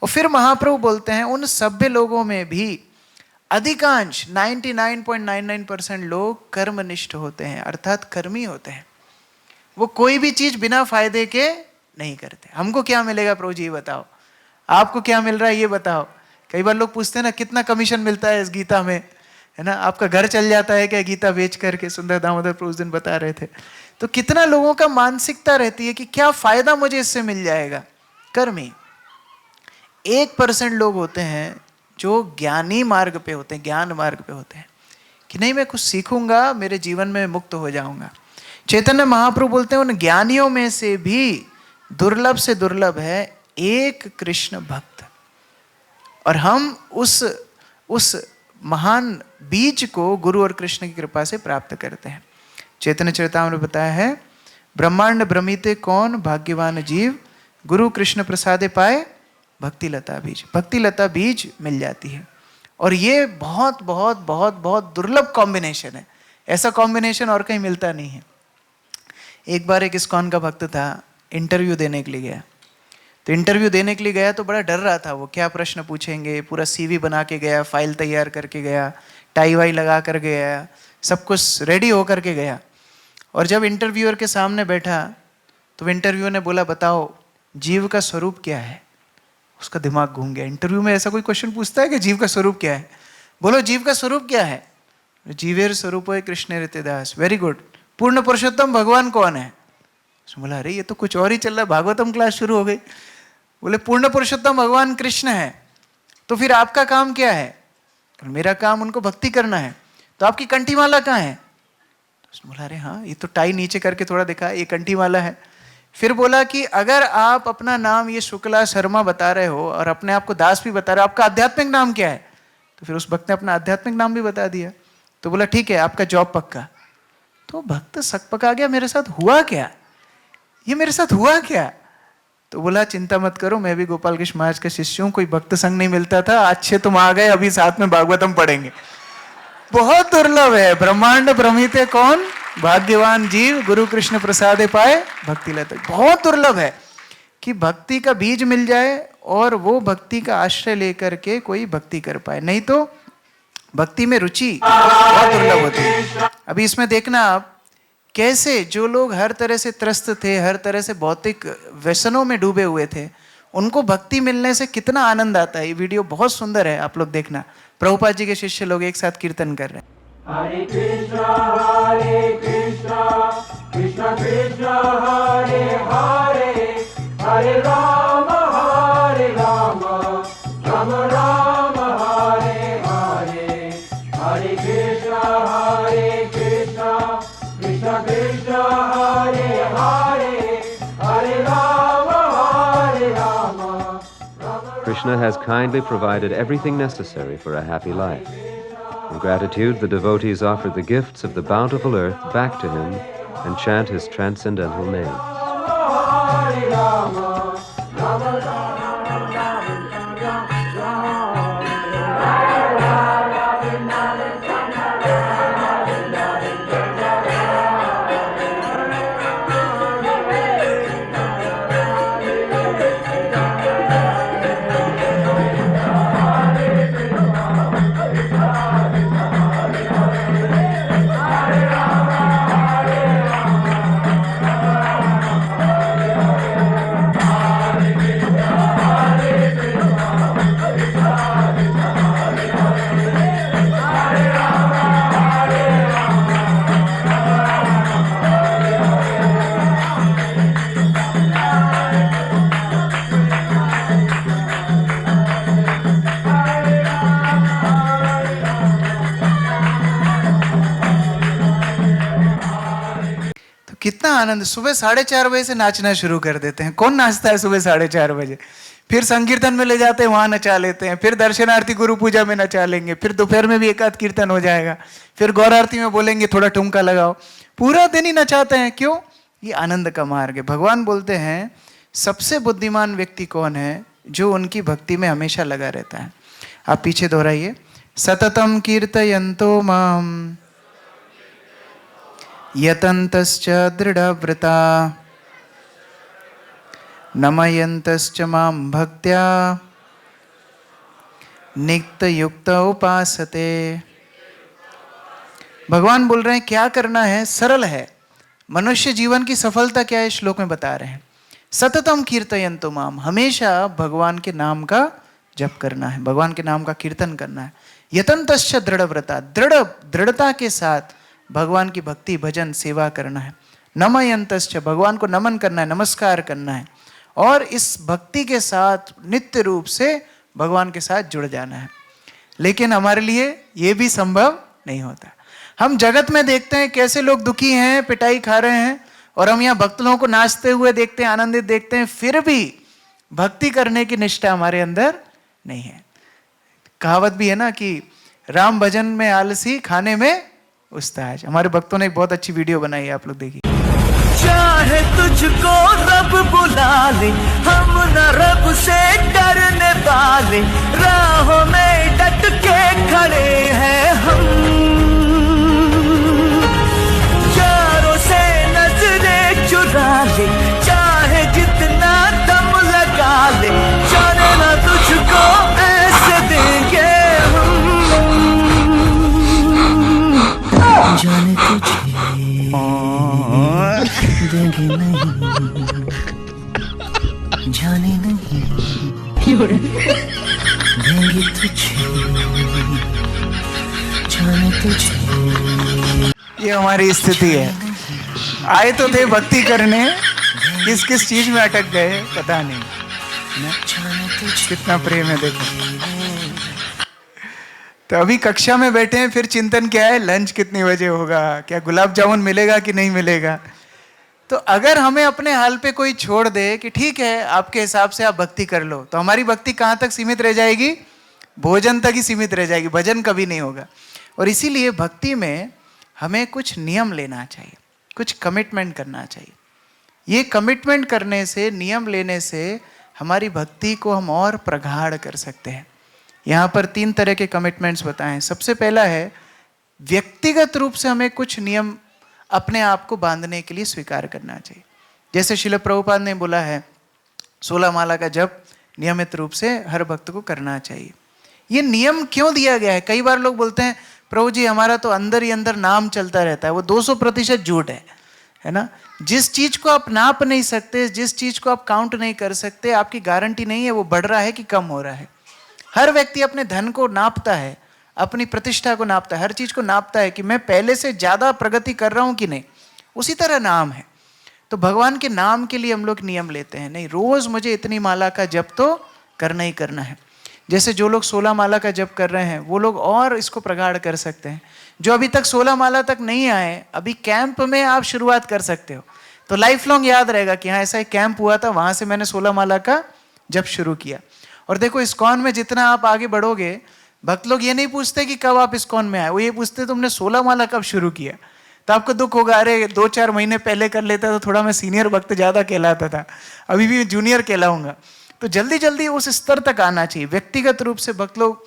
और फिर महाप्रभु बोलते हैं उन सभ्य लोगों में भी अधिकांश 99.99% लोग कर्मनिष्ठ होते हैं, अर्थात कर्मी होते हैं। वो कोई भी चीज बिना फायदे के नहीं करते। हमको क्या मिलेगा प्रभु जी ये बताओ, आपको क्या मिल रहा है ये बताओ। कई बार लोग पूछते हैं ना कितना कमीशन मिलता है इस गीता में, है ना, आपका घर चल जाता है क्या गीता बेच करके? सुंदर दामोदर प्रभु उस दिन बता रहे थे। तो कितना लोगों का मानसिकता रहती है कि क्या फायदा मुझे इससे मिल जाएगा। कर्मी 1% लोग होते हैं जो ज्ञानी मार्ग पे होते हैं, ज्ञान मार्ग पे होते हैं कि नहीं मैं कुछ सीखूंगा, मेरे जीवन में मुक्त हो जाऊंगा। चैतन्य महाप्रभु बोलते हैं उन ज्ञानियों में से भी दुर्लभ से दुर्लभ है एक कृष्ण भक्त। और हम उस महान बीज को गुरु और कृष्ण की कृपा से प्राप्त करते हैं। चैतन्य चरितामृत में बताया है ब्रह्मांड भ्रमिते कौन भाग्यवान जीव, गुरु कृष्ण प्रसादे पाए भक्ति लता बीज। भक्ति लता बीज मिल जाती है। और ये बहुत बहुत बहुत बहुत दुर्लभ कॉम्बिनेशन है, ऐसा कॉम्बिनेशन और कहीं मिलता नहीं है। एक बार एक इस्कॉन का भक्त था, इंटरव्यू देने के लिए गया। तो इंटरव्यू देने के लिए गया तो बड़ा डर रहा था, वो क्या प्रश्न पूछेंगे। पूरा सीवी बना के गया, फाइल तैयार करके गया, टाई वाई लगा कर गया, सब कुछ रेडी होकर के गया। और जब इंटरव्यूअर के सामने बैठा तो इंटरव्यूअर ने बोला बताओ जीव का स्वरूप क्या है। उसका दिमाग घूम गया। इंटरव्यू में ऐसा कोई क्वेश्चन पूछता है कि जीव का स्वरूप क्या है? बोलो जीव का स्वरूप क्या है? जीवेर स्वरूप है कृष्ण ऋतदास। Very good. पूर्ण पुरुषोत्तम भगवान कौन है? बोला अरे ये तो कुछ और ही चल रहा है, भागवतम क्लास शुरू हो गई। बोले पूर्ण पुरुषोत्तम भगवान कृष्ण है, तो फिर आपका काम क्या है? मेरा काम उनको भक्ति करना है। तो आपकी कंठी माला कहाँ है? बोला अरे हाँ ये तो टाई नीचे करके थोड़ा दिखा, ये कंठी माला है। फिर बोला कि अगर आप अपना नाम ये शुक्ला शर्मा बता रहे हो और अपने आप को दास भी बता रहे हो, आपका आध्यात्मिक नाम क्या है? तो फिर उस भक्त ने अपना आध्यात्मिक नाम भी बता दिया। तो बोला ठीक है आपका जॉब पक्का। तो भक्त सक पका गया, मेरे साथ हुआ क्या, ये मेरे साथ हुआ क्या? तो बोला चिंता मत करो, मैं भी गोपाल कृष्ण महाराज का शिष्य हूं, कोई भक्त संग नहीं मिलता था, अच्छे तुम आ गए, अभी साथ में भागवतम पढ़ेंगे। बहुत दुर्लभ है। ब्रह्मांड भ्रमिते कौन भाग्यवान जीव, गुरु कृष्ण प्रसादे पाए भक्ति लता। बहुत दुर्लभ है कि भक्ति का बीज मिल जाए और वो भक्ति का आश्रय लेकर के कोई भक्ति कर पाए, नहीं तो भक्ति में रुचि बहुत दुर्लभ होती है। अभी इसमें देखना आप कैसे जो लोग हर तरह से त्रस्त थे, हर तरह से भौतिक व्यसनों में डूबे हुए थे, उनको भक्ति मिलने से कितना आनंद आता है। ये वीडियो बहुत सुंदर है, आप लोग देखना। प्रभुपाद जी के शिष्य लोग एक साथ कीर्तन कर रहे हैं। हरे कृष्णा कृष्णा कृष्णा हरे हरे, हरे राम राम राम हरे हरे, हरे कृष्णा कृष्णा कृष्णा हरे हरे, हरे Ram Krishna has kindly provided everything necessary for a happy life. In gratitude, the devotees offer the gifts of the bountiful earth back to him and chant his transcendental name. आनंद। सुबह 4:30 से नाचना शुरू कर देते हैं। कौन नाचता है सुबह 4:30? फिर संकीर्तन में ले जाते हैं, वहां नचा लेते हैं। फिर दर्शनार्थी गुरु पूजा में नचा लेंगे। फिर दोपहर में भी एक आध कीर्तन हो जाएगा। फिर गौर आरती में बोलेंगे थोड़ा ठुमका लगाओ। पूरा दिन ही नचाते हैं। क्यों? ये आनंद का मार्ग है। भगवान बोलते हैं सबसे बुद्धिमान व्यक्ति कौन है? जो उनकी भक्ति में हमेशा लगा रहता है। आप पीछे दोहराइए, सततम कीर्तयन्तो माम यतन्तश्च दृढ़व्रता नमयन्तश्च मां भक्त्या नित्ययुक्त उपासते। भगवान बोल रहे हैं क्या करना है, सरल है। मनुष्य जीवन की सफलता क्या है, श्लोक में बता रहे हैं। सततम कीर्तयन्तु माम, हमेशा भगवान के नाम का जप करना है, भगवान के नाम का कीर्तन करना है। यतन्तश्च दृढ़व्रता, दृढ़ता के साथ भगवान की भक्ति भजन सेवा करना है। नमयन्तश्च, भगवान को नमन करना है, नमस्कार करना है। और इस भक्ति के साथ नित्य रूप से भगवान के साथ जुड़ जाना है। लेकिन हमारे लिए ये भी संभव नहीं होता। हम जगत में देखते हैं कैसे लोग दुखी हैं, पिटाई खा रहे हैं, और हम यहाँ भक्त लोगों को नाचते हुए देखते हैं, आनंदित देखते हैं, फिर भी भक्ति करने की निष्ठा हमारे अंदर नहीं है। कहावत भी है ना कि राम भजन में आलसी, खाने में उस्ताद। हमारे भक्तों ने एक बहुत अच्छी वीडियो बनाई है, आप लोग देखिए। चाहे तुझको रब बुला ले, हम न रब से डरने वाले, राहों में डट के खड़े हैं हम। चारों से नजरें चुरा ले, चाहे जितना दम लगा ले, जाने ना तुझको ऐसे देंगे हम। जाने तुझे देंगे नहीं, जाने नहीं देंगे तुझे, जाने तुझे। ये हमारी स्थिति है। आए तो थे भक्ति करने, किस किस चीज में अटक गए पता नहीं। कितना प्रेम है देखो। तो अभी कक्षा में बैठे हैं, फिर चिंतन क्या है, लंच कितने बजे होगा, क्या गुलाब जामुन मिलेगा कि नहीं मिलेगा। तो अगर हमें अपने हाल पे कोई छोड़ दे कि ठीक है आपके हिसाब से आप भक्ति कर लो, तो हमारी भक्ति कहाँ तक सीमित रह जाएगी? भोजन तक ही सीमित रह जाएगी, भजन कभी नहीं होगा। और इसीलिए भक्ति में हमें कुछ नियम लेना चाहिए, कुछ कमिटमेंट करना चाहिए। ये कमिटमेंट करने से, नियम लेने से हमारी भक्ति को हम और प्रगाढ़ कर सकते हैं। यहाँ पर 3 तरह के कमिटमेंट्स बताएं। सबसे पहला है व्यक्तिगत रूप से हमें कुछ नियम अपने आप को बांधने के लिए स्वीकार करना चाहिए। जैसे श्रील प्रभुपाद ने बोला है 16 माला का जप नियमित रूप से हर भक्त को करना चाहिए। ये नियम क्यों दिया गया है? कई बार लोग बोलते हैं प्रभु जी हमारा तो अंदर ही अंदर नाम चलता रहता है। वो 200% झूठ है ना। जिस चीज को आप नाप नहीं सकते, जिस चीज को आप काउंट नहीं कर सकते, आपकी गारंटी नहीं है वो बढ़ रहा है कि कम हो रहा है। हर व्यक्ति अपने धन को नापता है, अपनी प्रतिष्ठा को नापता है, हर चीज को नापता है कि मैं पहले से ज्यादा प्रगति कर रहा हूं कि नहीं। उसी तरह नाम है। तो भगवान के नाम के लिए हम लोग नियम लेते हैं, नहीं रोज मुझे इतनी माला का जप तो करना ही करना है। जैसे जो लोग 16 माला का जप कर रहे हैं वो लोग और इसको प्रगाढ़ कर सकते हैं। जो अभी तक 16 माला तक नहीं आए, अभी कैंप में आप शुरुआत कर सकते हो। तो लाइफ लॉन्ग याद रहेगा कि हाँ ऐसा एक कैंप हुआ था, वहां से मैंने 16 माला का जप शुरू किया। और देखो इस्कॉन में जितना आप आगे बढ़ोगे, भक्त लोग ये नहीं पूछते कि कब आप इस्कॉन में आए, वो ये पूछते तुमने 16 माला कब शुरू किया। तो आपको दुख होगा, अरे 2-4 महीने पहले कर लेता तो थोड़ा मैं सीनियर भक्त ज्यादा कहलाता था, अभी भी जूनियर कहलाऊंगा। तो जल्दी जल्दी उस स्तर तक आना चाहिए। व्यक्तिगत रूप से भक्त लोग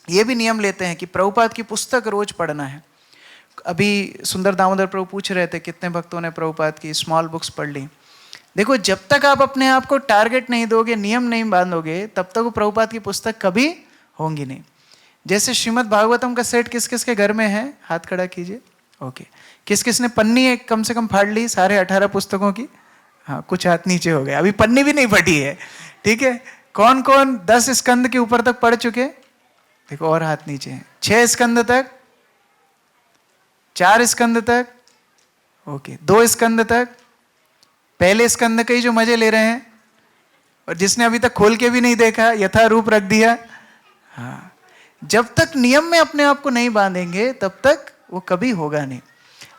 ये भी नियम लेते हैं कि प्रभुपाद की पुस्तक रोज पढ़ना है। अभी सुंदर दामोदर प्रभु पूछ रहे थे कितने भक्तों ने प्रभुपाद की स्मॉल बुक्स पढ़ ली। देखो जब तक आप अपने आप को टारगेट नहीं दोगे, नियम नहीं बांधोगे, तब तक वो प्रभुपाद की पुस्तक कभी होंगी नहीं। जैसे श्रीमद् भागवतम का सेट किस किस के घर में है, हाथ खड़ा कीजिए। ओके, किस किस ने पन्नी एक कम से कम फाड़ ली सारे 18 पुस्तकों की? हाँ, कुछ हाथ नीचे हो गए, अभी पन्नी भी नहीं फटी है। ठीक है, कौन कौन 10 स्कंद के ऊपर तक पढ़ चुके? देखो और हाथ नीचे हैं। 6 स्कंद तक, 4 स्कंद तक, ओके 2 स्कंद तक, पहले स्कंद के ही जो मजे ले रहे हैं, और जिसने अभी तक खोल के भी नहीं देखा, यथा रूप रख दिया। हाँ, जब तक नियम में अपने आप को नहीं बांधेंगे तब तक वो कभी होगा नहीं।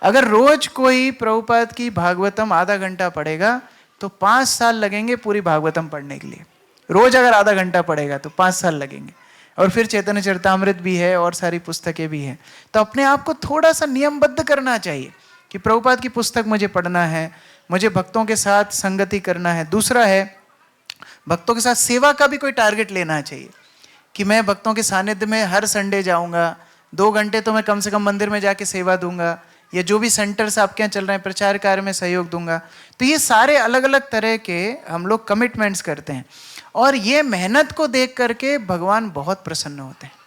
अगर रोज कोई प्रभुपाद की भागवतम आधा घंटा पढ़ेगा तो 5 साल लगेंगे पूरी भागवतम पढ़ने के लिए। रोज अगर आधा घंटा पढ़ेगा तो 5 साल लगेंगे। और फिर चैतन्य चरितामृत भी है और सारी पुस्तकें भी हैं। तो अपने आप को थोड़ा सा नियमबद्ध करना चाहिए कि प्रभुपाद की पुस्तक मुझे पढ़ना है, मुझे भक्तों के साथ संगति करना है। दूसरा है, भक्तों के साथ सेवा का भी कोई टारगेट लेना चाहिए कि मैं भक्तों के सानिध्य में हर संडे जाऊंगा, 2 घंटे तो मैं कम से कम मंदिर में जाके सेवा दूंगा, या जो भी सेंटर्स आपके यहाँ चल रहे हैं प्रचार कार्य में सहयोग दूंगा। तो ये सारे अलग अलग तरह के हम लोग कमिटमेंट्स करते हैं और ये मेहनत को देख करके भगवान बहुत प्रसन्न होते हैं।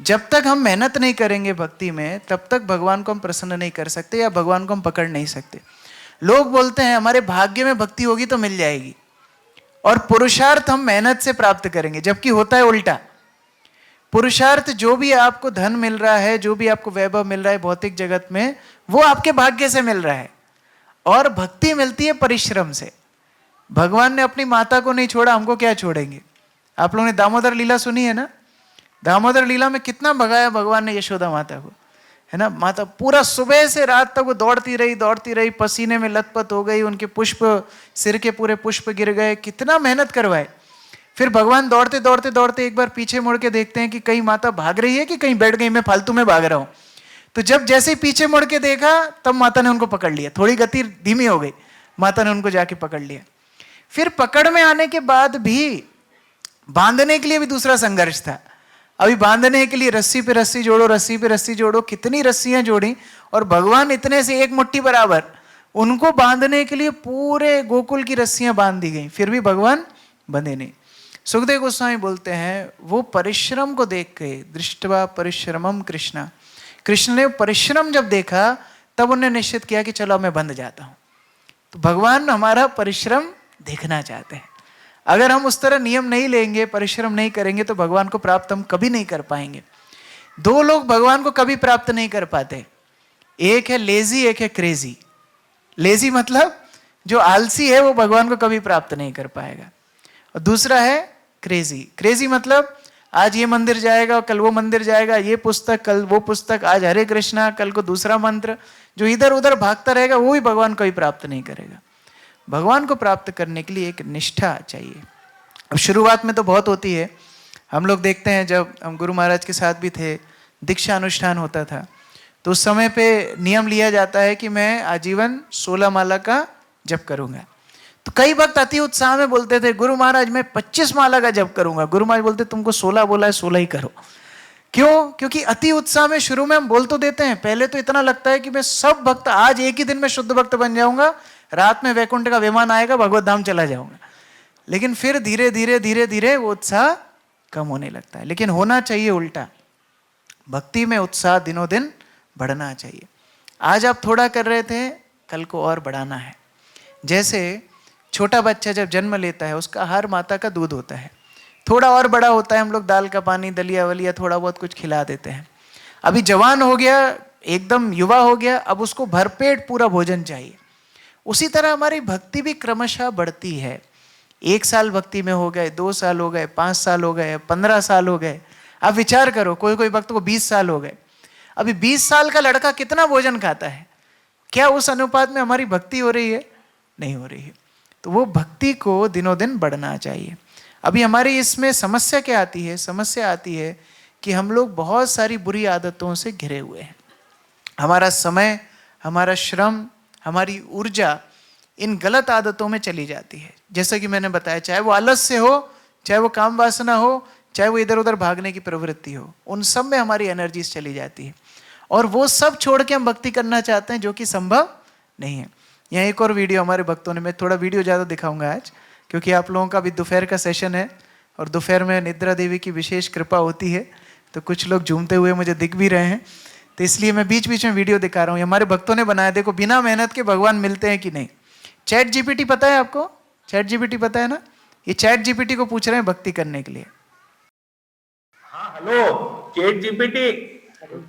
जब तक हम मेहनत नहीं करेंगे भक्ति में, तब तक भगवान को हम प्रसन्न नहीं कर सकते या भगवान को हम पकड़ नहीं सकते। लोग बोलते हैं हमारे भाग्य में भक्ति होगी तो मिल जाएगी और पुरुषार्थ हम मेहनत से प्राप्त करेंगे, जबकि होता है उल्टा। पुरुषार्थ, जो भी आपको धन मिल रहा है, जो भी आपको वैभव मिल रहा है भौतिक जगत में, वो आपके भाग्य से मिल रहा है और भक्ति मिलती है परिश्रम से। भगवान ने अपनी माता को नहीं छोड़ा, हमको क्या छोड़ेंगे। आप लोगों ने दामोदर लीला सुनी है ना? दामोदर लीला में कितना भगाया भगवान ने यशोदा माता को, है ना? माता पूरा सुबह से रात तक वो दौड़ती रही, पसीने में लथपथ हो गई, उनके पुष्प, सिर के पूरे पुष्प गिर गए, कितना मेहनत करवाए। फिर भगवान दौड़ते एक बार पीछे मुड़ के देखते हैं कि कहीं माता भाग रही है कि कहीं बैठ गई, मैं फालतू में भाग रहा हूं। तो जब जैसे ही पीछे मुड़ के देखा तब माता ने उनको पकड़ लिया, थोड़ी गति धीमी हो गई, माता ने उनको जाके पकड़ लिया। फिर पकड़ में आने के बाद भी बांधने के लिए भी दूसरा संघर्ष था। अभी बांधने के लिए रस्सी पे रस्सी जोड़ो, रस्सी पे रस्सी जोड़ो, कितनी रस्सियां जोड़ी और भगवान इतने से एक मुट्ठी बराबर, उनको बांधने के लिए पूरे गोकुल की रस्सियां बांध दी गई, फिर भी भगवान बंधे नहीं। सुखदेव गोस्वामी बोलते हैं वो परिश्रम को देख के, दृष्टवा परिश्रमम कृष्णा, कृष्ण ने परिश्रम जब देखा तब उन्होंने निश्चित किया कि चलो मैं बंध जाता हूं। तो भगवान हमारा परिश्रम देखना चाहते हैं। अगर हम उस तरह नियम नहीं लेंगे, परिश्रम नहीं करेंगे तो भगवान को प्राप्त हम कभी नहीं कर पाएंगे। 2 लोग भगवान को कभी प्राप्त नहीं कर पाते, एक है लेजी, एक है क्रेजी। लेजी मतलब जो आलसी है वो भगवान को कभी प्राप्त नहीं कर पाएगा, और दूसरा है क्रेजी। क्रेजी मतलब आज ये मंदिर जाएगा, कल वो मंदिर जाएगा, ये पुस्तक कल वो पुस्तक, आज हरे कृष्णा कल को दूसरा मंत्र, जो इधर उधर भागता रहेगा वो भी भगवान को ही प्राप्त नहीं करेगा। भगवान को प्राप्त करने के लिए एक निष्ठा चाहिए। अब शुरुआत में तो बहुत होती है, हम लोग देखते हैं जब हम गुरु महाराज के साथ भी थे, दीक्षा अनुष्ठान होता था तो उस समय पे नियम लिया जाता है कि मैं आजीवन 16 माला का जप करूंगा। तो कई भक्त अति उत्साह में बोलते थे गुरु महाराज मैं 25 माला का जप करूंगा। गुरु महाराज बोलते तुमको 16 बोला है, 16 ही करो। क्यों? क्योंकि अति उत्साह में शुरू में हम बोल तो देते हैं, पहले तो इतना लगता है कि मैं सब भक्त आज एक ही दिन में शुद्ध भक्त बन जाऊंगा, रात में वैकुंठ का विमान आएगा, भगवत धाम चला जाऊंगा। लेकिन फिर धीरे धीरे वो उत्साह कम होने लगता है। लेकिन होना चाहिए उल्टा, भक्ति में उत्साह दिनों दिन बढ़ना चाहिए। आज आप थोड़ा कर रहे थे, कल को और बढ़ाना है। जैसे छोटा बच्चा जब जन्म लेता है उसका हर माता का दूध होता है, थोड़ा और बड़ा होता है हम लोग दाल का पानी, दलिया वलिया थोड़ा बहुत कुछ खिला देते हैं। अभी जवान हो गया, एकदम युवा हो गया, अब उसको भरपेट पूरा भोजन चाहिए। उसी तरह हमारी भक्ति भी क्रमशः बढ़ती है। 1 साल भक्ति में हो गए, 2 साल हो गए, 5 साल हो गए, 15 साल हो गए। आप विचार करो, कोई कोई भक्त को 20 साल हो गए। अभी 20 साल का लड़का कितना भोजन खाता है? क्या उस अनुपात में हमारी भक्ति हो रही है? नहीं हो रही है। तो वो भक्ति को दिनों दिन बढ़ना चाहिए। अभी हमारी इसमें समस्या क्या आती है? समस्या आती है कि हम लोग बहुत सारी बुरी आदतों से घिरे हुए हैं। हमारा समय, हमारा श्रम, हमारी ऊर्जा इन गलत आदतों में चली जाती है। जैसा कि मैंने बताया, चाहे वो आलस्य हो, चाहे वो काम वासना हो, चाहे वो इधर उधर भागने की प्रवृत्ति हो, उन सब में हमारी एनर्जीज चली जाती है और वो सब छोड़ के हम भक्ति करना चाहते हैं, जो कि संभव नहीं है। यहाँ एक और वीडियो हमारे भक्तों ने, मैं थोड़ा वीडियो ज़्यादा दिखाऊंगा आज क्योंकि आप लोगों का अभी दोपहर का सेशन है और दोपहर में निद्रा देवी की विशेष कृपा होती है, तो कुछ लोग झूमते हुए मुझे दिख भी रहे हैं, तो इसलिए मैं बीच बीच में वीडियो दिखा रहा हूँ। हमारे भक्तों ने बनाया, देखो बिना मेहनत के भगवान मिलते हैं कि नहीं। चैट जीपीटी पता है आपको? चैट जीपीटी पता है ना? ये चैट जीपीटी को पूछ रहे हैं भक्ति करने के लिए। हाँ हेलो चैट जीपीटी,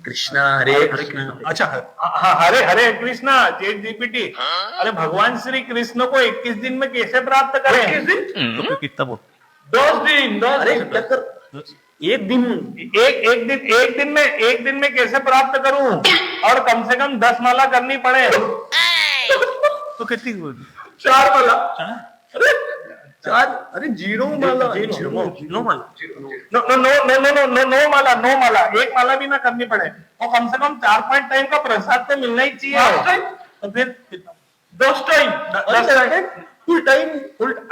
कृष्णा हरे कृष्णा, अच्छा हाँ हरे हरे कृष्णा चैट जीपीटी। अरे भगवान श्री कृष्ण को 21 दिन में कैसे प्राप्त करें? 21 दिन? तो कितना बोल? 10 दिन। 10 दिन एक दिन में कैसे प्राप्त करूं, और कम से कम 10 माला करनी पड़े तो कितनी होगी? 4 माला। अरे 4, अरे 0 माला, 9 माला, नो माला, 1 माला भी ना करनी पड़े, और कम से कम 4-5 टाइम का प्रसाद तो मिलना ही चाहिए। तो फिर 10 टाइम, फुल टाइम,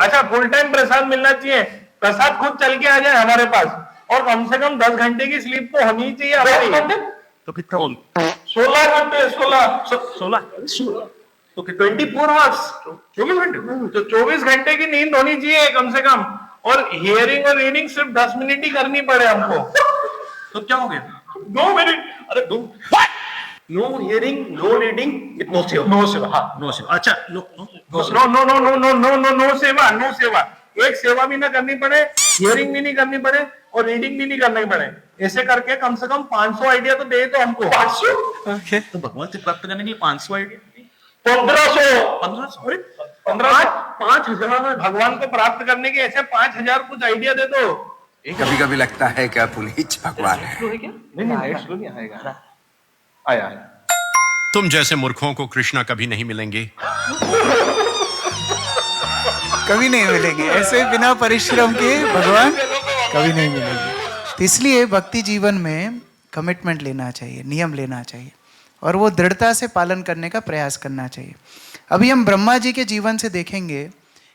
अच्छा फुल टाइम प्रसाद मिलना चाहिए। प्रसाद खुद चल के आ जाए हमारे पास, और कम से कम 10 घंटे की स्लीप तो होनी चाहिए हमारी। तो कितना बोल? 16 घंटे, 16 तो 24 आवर्स, 24 घंटे, तो 24 घंटे की नींद होनी चाहिए कम से कम, और हियरिंग और रीडिंग सिर्फ 10 मिनट ही करनी पड़े हमको। तो क्या हो गया? 2 मिनट, अरे 2, no hearing, no reading, no seva, no seva, हाँ नो सेवा, अच्छा नो सेवा, एक सेवा भी ना करनी पड़े, हियरिंग भी नहीं करनी पड़े, और रीडिंग भी नहीं करनी पड़े। ऐसे करके कम से कम 500 आइडिया तो दे तो हमको। 500? ओके, तो भगवान से प्राप्त करने के लिए 500 आइडिया, 1500, 5,000 भगवान को प्राप्त करने के ऐसे 5,000 कुछ आइडिया दे दो। कभी कभी लगता है क्या पुनीत भगवान है। नहीं आया। तुम जैसे मूर्खों को कृष्णा कभी नहीं मिलेंगे। कभी नहीं मिलेंगे, ऐसे बिना परिश्रम के भगवान कभी नहीं मिलेंगे। तो इसलिए भक्ति जीवन में कमिटमेंट लेना चाहिए, नियम लेना चाहिए, और वो दृढ़ता से पालन करने का प्रयास करना चाहिए। अभी हम ब्रह्मा जी के जीवन से देखेंगे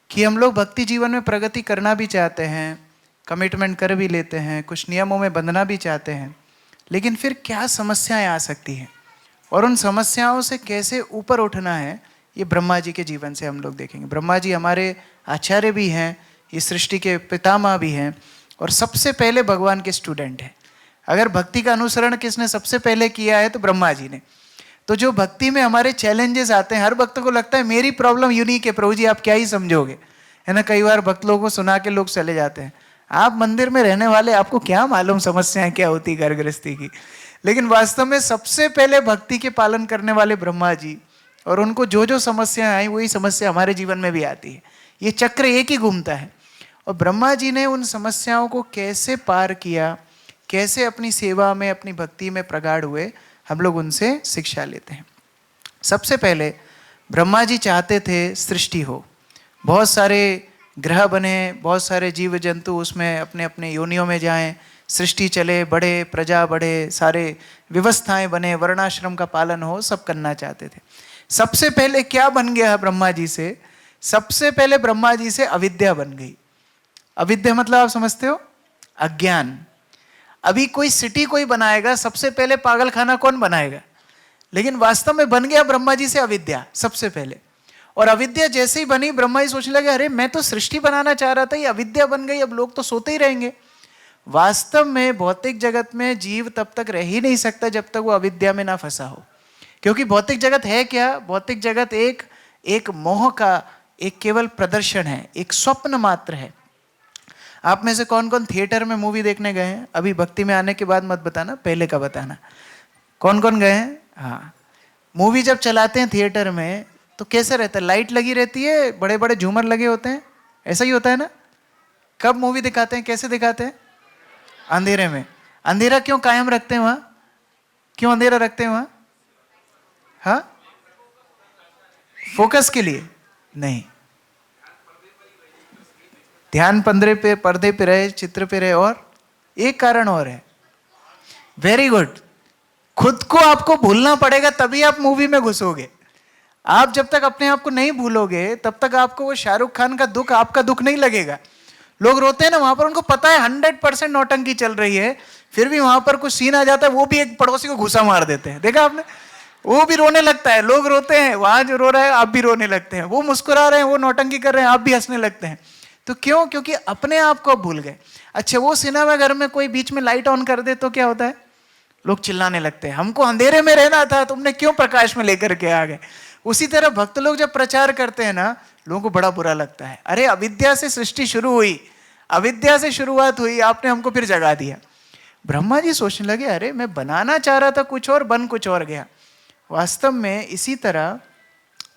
कि हम लोग भक्ति जीवन में प्रगति करना भी चाहते हैं, कमिटमेंट कर भी लेते हैं, कुछ नियमों में बंधना भी चाहते हैं, लेकिन फिर क्या समस्याएं आ सकती हैं और उन समस्याओं से कैसे ऊपर उठना है, ये ब्रह्मा जी के जीवन से हम लोग देखेंगे। ब्रह्मा जी हमारे आचार्य भी हैं, ये सृष्टि के पितामह भी हैं, और सबसे पहले भगवान के स्टूडेंट हैं। अगर भक्ति का अनुसरण किसने सबसे पहले किया है तो ब्रह्मा जी ने। तो जो भक्ति में हमारे चैलेंजेस आते हैं, हर भक्त को लगता है मेरी प्रॉब्लम यूनिक है, प्रभु जी आप क्या ही समझोगे, है ना। कई बार भक्त लोगों को सुना के लोग चले जाते हैं। आप मंदिर में रहने वाले, आपको क्या मालूम समस्याएं क्या होती घर गृहस्थी की। लेकिन वास्तव में सबसे पहले भक्ति के पालन करने वाले ब्रह्मा जी, और उनको जो जो समस्याएं आई वही समस्या हमारे जीवन में भी आती है। ये चक्र एक ही घूमता है, और ब्रह्मा जी ने उन समस्याओं को कैसे पार किया, कैसे अपनी सेवा में, अपनी भक्ति में प्रगाढ़ हुए, हम लोग उनसे शिक्षा लेते हैं। सबसे पहले ब्रह्मा जी चाहते थे सृष्टि हो, बहुत सारे ग्रह बने, बहुत सारे जीव जंतु उसमें अपने अपने योनियों में जाएं, सृष्टि चले, बढ़े, प्रजा बढ़े, सारे व्यवस्थाएं बने, वर्णाश्रम का पालन हो, सब करना चाहते थे। सबसे पहले क्या बन गया ब्रह्मा जी से? सबसे पहले ब्रह्मा जी से अविद्या बन गई। अविद्या मतलब आप समझते हो? अज्ञान। अभी कोई सिटी कोई बनाएगा, सबसे पहले पागल खाना कौन बनाएगा? लेकिन वास्तव में बन गया ब्रह्मा जी से अविद्या सबसे पहले। और अविद्या जैसे ही बनी, ब्रह्मा जी सोचने लगे अरे मैं तो सृष्टि बनाना चाह रहा था, ये अविद्या बन गई, अब लोग तो सोते ही रहेंगे। वास्तव में भौतिक जगत में जीव तब तक रह ही नहीं सकता जब तक वो अविद्या में ना फंसा हो। क्योंकि भौतिक जगत है क्या? भौतिक जगत एक मोह का एक केवल प्रदर्शन है, एक स्वप्न मात्र है। आप में से कौन कौन थिएटर में मूवी देखने गए हैं? अभी भक्ति में आने के बाद मत बताना, पहले का बताना। कौन कौन गए हैं? हाँ, मूवी जब चलाते हैं थिएटर में तो कैसे रहता है? लाइट लगी रहती है, बड़े बड़े झूमर लगे होते हैं, ऐसा ही होता है ना। कब मूवी दिखाते हैं, कैसे दिखाते हैं? अंधेरे में। अंधेरा क्यों कायम रखते हैं वहाँ? क्यों अंधेरा रखते हैं वहाँ? हाँ, फोकस के लिए नहीं, ध्यान पर्दे पे रहे, चित्र पे रहे, और एक कारण और है। वेरी गुड, खुद को आपको भूलना पड़ेगा तभी आप मूवी में घुसोगे। आप जब तक अपने आप को नहीं भूलोगे तब तक आपको वो शाहरुख खान का दुख आपका दुख नहीं लगेगा। लोग रोते हैं ना वहां पर, उनको पता है 100% नौटंकी चल रही है, फिर भी वहां पर कुछ सीन आ जाता है, वो भी एक पड़ोसी को घुसा मार देते हैं। देखा आपने? वो भी रोने लगता है, लोग रोते हैं, वहां जो रो रहा है आप भी रोने लगते हैं, वो मुस्कुरा रहे हैं, वो नौटंकी कर रहे हैं, आप भी हंसने लगते हैं। तो क्यों? क्योंकि अपने आप को भूल गए। अच्छा, वो सिनेमा घर में कोई बीच में लाइट ऑन कर दे तो क्या होता है? लोग चिल्लाने लगते हैं, हमको अंधेरे में रहना था, तुमने क्यों प्रकाश में लेकर के आ गए। उसी तरह भक्त लोग जब प्रचार करते हैं ना, लोगों को बड़ा बुरा लगता है। अरे अविद्या से सृष्टि शुरू हुई, अविद्या से शुरुआत हुई, आपने हमको फिर जगा दिया। ब्रह्मा जी सोचने लगे अरे मैं बनाना चाह रहा था कुछ और, बन कुछ और गया। वास्तव में इसी तरह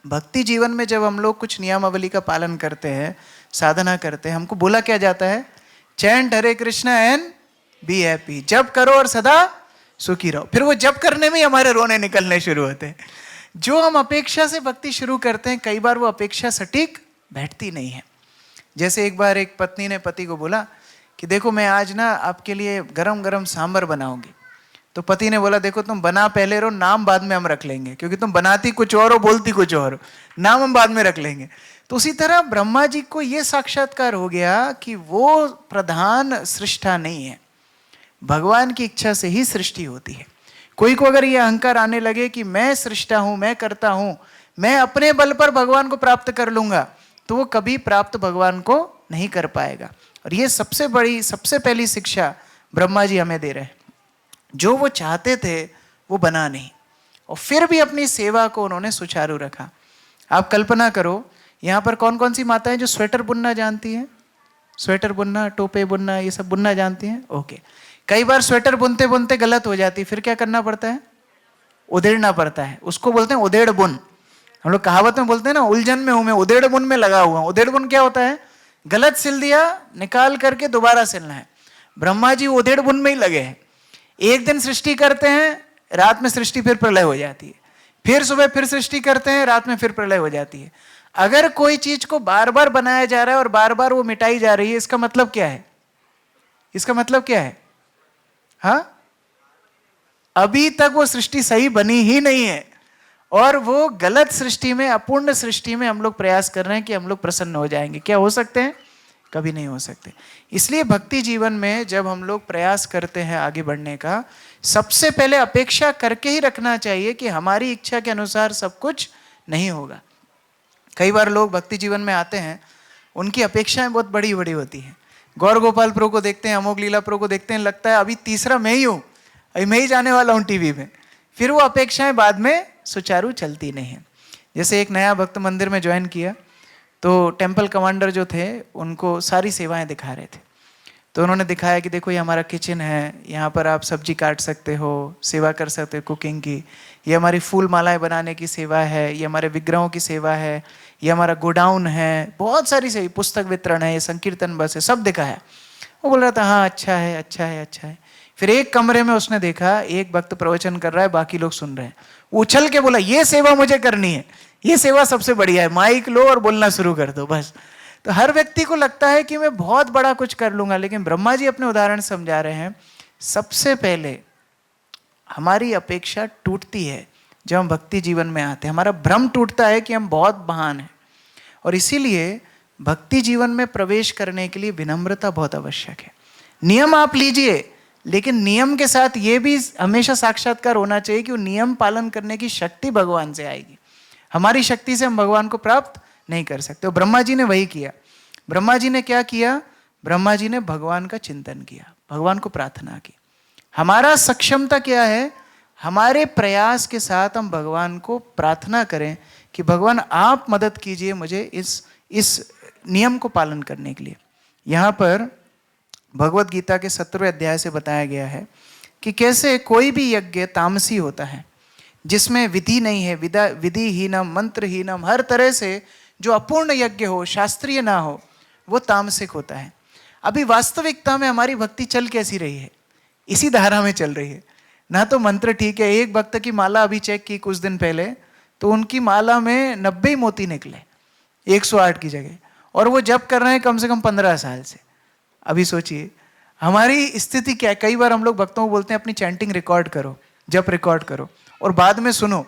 भक्ति जीवन में जब हम लोग कुछ नियमावली का पालन करते हैं, साधना करते हैं, हमको बोला क्या जाता है? Chant Hare Krishna and be happy, जप करो और सदा सुखी रहो। फिर वो जप करने में ही हमारे रोने निकलने शुरू होते हैं। जो हम अपेक्षा से भक्ति शुरू करते हैं, कई बार वो अपेक्षा सटीक बैठती नहीं है। जैसे एक बार एक पत्नी ने पति को बोला कि देखो मैं आज ना आपके लिए गरम गरम सांभर बनाऊंगी। तो पति ने बोला देखो तुम बना पहले रहो, नाम बाद में हम रख लेंगे, क्योंकि तुम बनाती कुछ और हो, बोलती कुछ और हो, नाम हम बाद में रख लेंगे। तो उसी तरह ब्रह्मा जी को यह साक्षात्कार हो गया कि वो प्रधान सृष्टा नहीं है, भगवान की इच्छा से ही सृष्टि होती है। कोई को अगर यह अहंकार आने लगे कि मैं सृष्टा हूं, मैं करता हूं, मैं अपने बल पर भगवान को प्राप्त कर लूंगा, तो वो कभी प्राप्त भगवान को नहीं कर पाएगा। और ये सबसे पहली शिक्षा ब्रह्मा जी हमें दे रहे हैं। जो वो चाहते थे वो बना नहीं, और फिर भी अपनी सेवा को उन्होंने सुचारू रखा। आप कल्पना करो, यहाँ पर कौन कौन सी माताएं जो स्वेटर बुनना जानती हैं? स्वेटर बुनना, टोपे बुनना, ये सब बुनना जानती हैं? ओके। कई बार स्वेटर बुनते बुनते गलत हो जाती है, फिर क्या करना पड़ता है? उधेड़ना पड़ता है। उसको बोलते हैं उधेड़ बुन। हम लोग कहावत में बोलते हैं ना, उलझन में हूं मैं, उधेड़ बुन में लगा हुआ हूं। उधेड़ बुन क्या होता है? गलत सिल दिया, निकाल करके दोबारा सिलना है। ब्रह्मा जी उधेड़ बुन में ही लगे हैं। एक दिन सृष्टि करते हैं, रात में सृष्टि फिर प्रलय हो जाती है, फिर सुबह फिर सृष्टि करते हैं, रात में फिर प्रलय हो जाती है। अगर कोई चीज को बार बार बनाया जा रहा है और बार बार वो मिटाई जा रही है, इसका मतलब क्या है? इसका मतलब क्या है? हाँ, अभी तक वो सृष्टि सही बनी ही नहीं है, और वो गलत सृष्टि में, अपूर्ण सृष्टि में हम लोग प्रयास कर रहे हैं कि हम लोग प्रसन्न हो जाएंगे। क्या हो सकते हैं? कभी नहीं हो सकते। इसलिए भक्ति जीवन में जब हम लोग प्रयास करते हैं आगे बढ़ने का, सबसे पहले अपेक्षा करके ही रखना चाहिए कि हमारी इच्छा के अनुसार सब कुछ नहीं होगा। कई बार लोग भक्ति जीवन में आते हैं, उनकी अपेक्षाएं बहुत बड़ी बड़ी होती हैं। गौर गोपाल प्रो को देखते हैं, अमोघ लीला प्रो को देखते हैं, लगता है अभी तीसरा मैं ही हूँ, अभी मैं ही जाने वाला हूँ टीवी में। फिर वो अपेक्षाएं बाद में सुचारू चलती नहीं है। जैसे एक नया भक्त मंदिर में ज्वाइन किया, तो टेम्पल कमांडर जो थे उनको सारी सेवाएं दिखा रहे थे। तो उन्होंने दिखाया कि देखो ये हमारा किचन है, यहाँ पर आप सब्जी काट सकते हो, सेवा कर सकते हो कुकिंग की, ये हमारी फूल मालाएं बनाने की सेवा है, ये हमारे विग्रहों की सेवा है, ये हमारा गोडाउन है, बहुत सारी सेवा, पुस्तक वितरण है, ये संकीर्तन बस है, सब दिखाया। वो बोल रहा था हाँ अच्छा है, अच्छा है, अच्छा है। फिर एक कमरे में उसने देखा एक भक्त प्रवचन कर रहा है, बाकी लोग सुन रहे हैं। उछल के बोला ये सेवा मुझे करनी है, ये सेवा सबसे बढ़िया है, माइक लो और बोलना शुरू कर दो बस। तो हर व्यक्ति को लगता है कि मैं बहुत बड़ा कुछ कर लूंगा, लेकिन ब्रह्मा जी अपने उदाहरण समझा रहे हैं, सबसे पहले हमारी अपेक्षा टूटती है जब हम भक्ति जीवन में आते हैं। हमारा भ्रम टूटता है कि हम बहुत महान हैं, और इसीलिए भक्ति जीवन में प्रवेश करने के लिए विनम्रता बहुत आवश्यक है। नियम आप लीजिए, लेकिन नियम के साथ ये भी हमेशा साक्षात्कार होना चाहिए कि वो नियम पालन करने की शक्ति भगवान से आएगी। हमारी शक्ति से हम भगवान को प्राप्त नहीं कर सकते। और ब्रह्मा जी ने वही किया। ब्रह्मा जी ने क्या किया? ब्रह्मा जी ने भगवान का चिंतन किया, भगवान को प्रार्थना की। हमारा सक्षमता क्या है? हमारे प्रयास के साथ हम भगवान को प्रार्थना करें कि भगवान आप मदद कीजिए मुझे इस नियम को पालन करने के लिए। यहाँ पर भगवत गीता के 17वें अध्याय से बताया गया है कि कैसे कोई भी यज्ञ तामसी होता है, जिसमें विधि नहीं है, विधिहीनम, मंत्रहीनम, हर तरह से जो अपूर्ण यज्ञ हो, शास्त्रीय ना हो, वो तामसिक होता है। अभी वास्तविकता में हमारी भक्ति चल कैसी रही है? इसी धारा में चल रही है ना। तो मंत्र ठीक है, एक भक्त की माला अभी चेक की कुछ दिन पहले, तो उनकी माला में 90 मोती निकले 108 की जगह, और वो जप कर रहे हैं कम से कम 15 साल से। अभी सोचिए हमारी स्थिति क्या है। कई बार हम लोग भक्तों को बोलते हैं अपनी चैंटिंग रिकॉर्ड करो, जप रिकॉर्ड करो, और बाद में सुनो।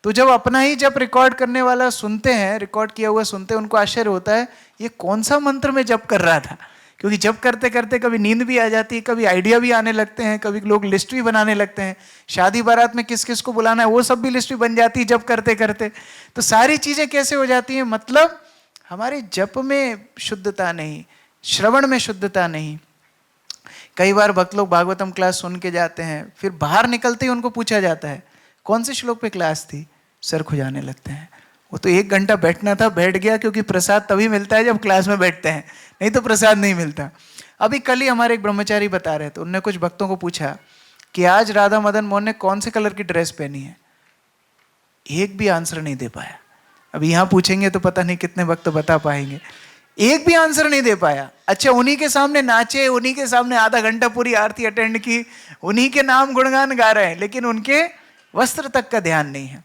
तो जब अपना ही जप रिकॉर्ड करने वाला सुनते हैं, रिकॉर्ड किया हुआ सुनते हैं, उनको आश्चर्य होता है ये कौन सा मंत्र में जप कर रहा था। क्योंकि जप करते करते कभी नींद भी आ जाती है, कभी आइडिया भी आने लगते हैं, कभी लोग लिस्ट भी बनाने लगते हैं, शादी बारात में किस किस को बुलाना है वो सब भी लिस्ट भी बन जाती है जप करते करते। तो सारी चीजें कैसे हो जाती हैं? मतलब हमारे जप में शुद्धता नहीं, श्रवण में शुद्धता नहीं। कई बार भक्त लोग भागवतम क्लास सुन के जाते हैं, फिर बाहर निकलते ही उनको पूछा जाता है कौन से श्लोक पे क्लास थी, सर खुजाने लगते हैं। वो तो 1 घंटा बैठना था, बैठ गया, क्योंकि प्रसाद तभी मिलता है जब क्लास में बैठते हैं, नहीं तो प्रसाद नहीं मिलता। अभी कल ही हमारे एक ब्रह्मचारी बता रहे थे, उनने कुछ भक्तों को पूछा कि आज राधा मदन मोहन ने कौन से कलर की ड्रेस पहनी है। एक भी आंसर नहीं दे पाया। अभी यहाँ पूछेंगे तो पता नहीं कितने भक्त बता पाएंगे। एक भी आंसर नहीं दे पाया। अच्छा, उन्हीं के सामने नाचे, उन्हीं के सामने आधा घंटा पूरी आरती अटेंड की, उन्हीं के नाम गुणगान गा रहे हैं, लेकिन उनके वस्त्र तक का ध्यान नहीं है।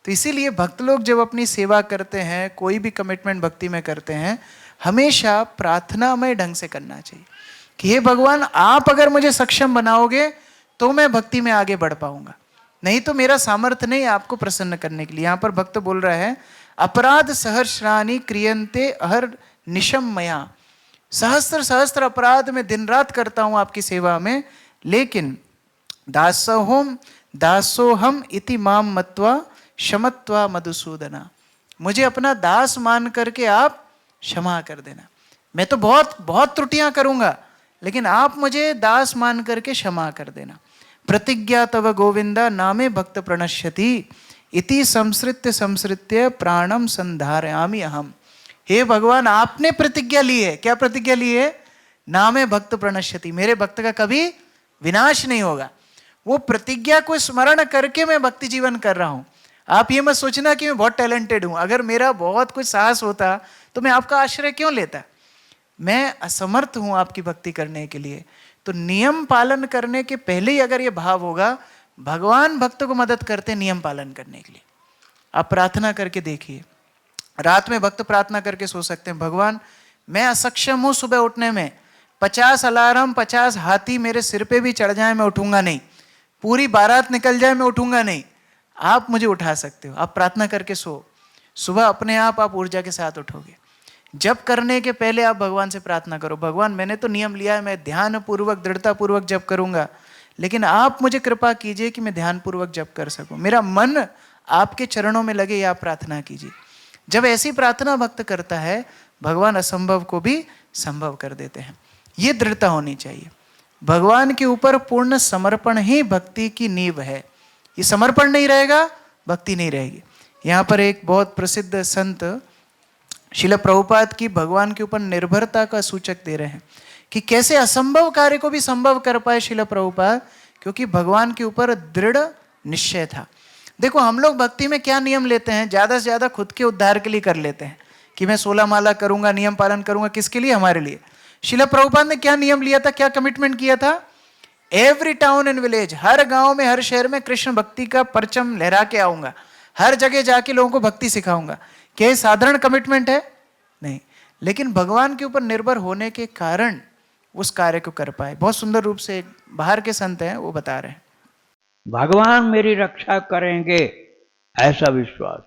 तो इसीलिए भक्त लोग जब अपनी सेवा करते हैं, कोई भी कमिटमेंट भक्ति में करते हैं, हमेशा प्रार्थनामय ढंग से करना चाहिए कि हे भगवान, आप अगर मुझे सक्षम बनाओगे तो मैं भक्ति में आगे बढ़ पाऊंगा, नहीं तो मेरा सामर्थ्य नहीं आपको प्रसन्न करने के लिए। यहां पर भक्त बोल रहा है, अपराध सहस्राणि क्रियन्ते अहर निशम मया। सहस्त्र सहस्त्र अपराध में दिन रात करता हूं आपकी सेवा में, लेकिन दासोहम इति माम मत्वा क्षमत्वा मधुसूदना। मुझे अपना दास मान करके आप क्षमा कर देना। मैं तो बहुत बहुत त्रुटियां करूंगा, लेकिन आप मुझे दास मान करके क्षमा कर देना। प्रतिज्ञा तव गोविंदा नामे भक्त प्रणश्यति इति संसृत्य प्राणम संधारयामि अहम। हे भगवान, आपने प्रतिज्ञा ली है। क्या प्रतिज्ञा ली है? नामे भक्त प्रणश्यति, मेरे भक्त का कभी विनाश नहीं होगा। वो प्रतिज्ञा को स्मरण करके मैं भक्ति जीवन कर रहा हूं। आप ये मत सोचना कि मैं बहुत टैलेंटेड हूं। अगर मेरा बहुत कुछ साहस होता तो मैं आपका आश्रय क्यों लेता। मैं असमर्थ हूं आपकी भक्ति करने के लिए। तो नियम पालन करने के पहले ही अगर ये भाव होगा, भगवान भक्त को मदद करते नियम पालन करने के लिए। आप प्रार्थना करके देखिए, रात में भक्त प्रार्थना करके सो सकते हैं, भगवान मैं असक्षम हूं सुबह उठने में, 50 अलार्म 50 हाथी मेरे सिर पे भी चढ़ जाए मैं उठूंगा नहीं, पूरी बारात निकल जाए मैं उठूंगा नहीं, आप मुझे उठा सकते हो। आप प्रार्थना करके सो, सुबह अपने आप ऊर्जा के साथ उठोगे। जप करने के पहले आप भगवान से प्रार्थना करो, भगवान मैंने तो नियम लिया है, मैं ध्यान पूर्वक दृढ़ता पूर्वक जप करूंगा, लेकिन आप मुझे कृपा कीजिए कि मैं ध्यान पूर्वक जप कर सकूं, मेरा मन आपके चरणों में लगे, या आप प्रार्थना कीजिए। जब ऐसी प्रार्थना भक्त करता है, भगवान असंभव को भी संभव कर देते हैं। ये दृढ़ता होनी चाहिए। भगवान के ऊपर पूर्ण समर्पण ही भक्ति की नींव है। ये समर्पण नहीं रहेगा, भक्ति नहीं रहेगी। यहाँ पर एक बहुत प्रसिद्ध संत श्रील प्रभुपाद की भगवान के ऊपर निर्भरता का सूचक दे रहे हैं कि कैसे असंभव कार्य को भी संभव कर पाए श्रील प्रभुपाद, क्योंकि भगवान के ऊपर दृढ़ निश्चय था। देखो, हम लोग भक्ति में क्या नियम लेते हैं, ज्यादा से ज्यादा खुद के उद्धार के लिए कर लेते हैं कि मैं 16 माला करूंगा, नियम पालन करूंगा। किसके लिए? हमारे लिए। श्रील प्रभुपाद ने क्या नियम लिया था, क्या कमिटमेंट किया था? एवरी टाउन एंड विलेज, हर गांव में हर शहर में कृष्ण भक्ति का परचम लहरा के आऊंगा, हर जगह जाके लोगों को भक्ति सिखाऊंगा। क्या ये साधारण कमिटमेंट है? नहीं, लेकिन भगवान के ऊपर निर्भर होने के कारण उस कार्य को कर पाए। बहुत सुंदर रूप से बाहर के संत हैं, वो बता रहे हैं, भगवान मेरी रक्षा करेंगे, ऐसा विश्वास।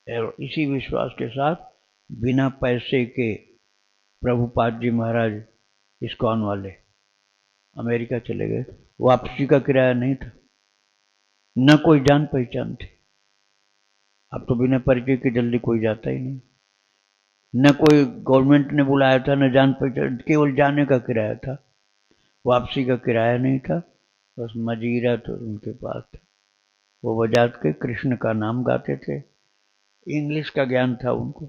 और इसी विश्वास के साथ बिना पैसे के प्रभुपाद जी महाराज इस्कॉन वाले अमेरिका चले गए। वापसी का किराया नहीं था, न कोई जान पहचान थी। अब तो बिना परिचय के जल्दी कोई जाता ही नहीं, न कोई गवर्नमेंट ने बुलाया था, न जान पहचान, केवल जाने का किराया था, वापसी का किराया नहीं था। बस मजीरा तो उनके पास था, वो बजा के कृष्ण का नाम गाते थे। इंग्लिश का ज्ञान था उनको।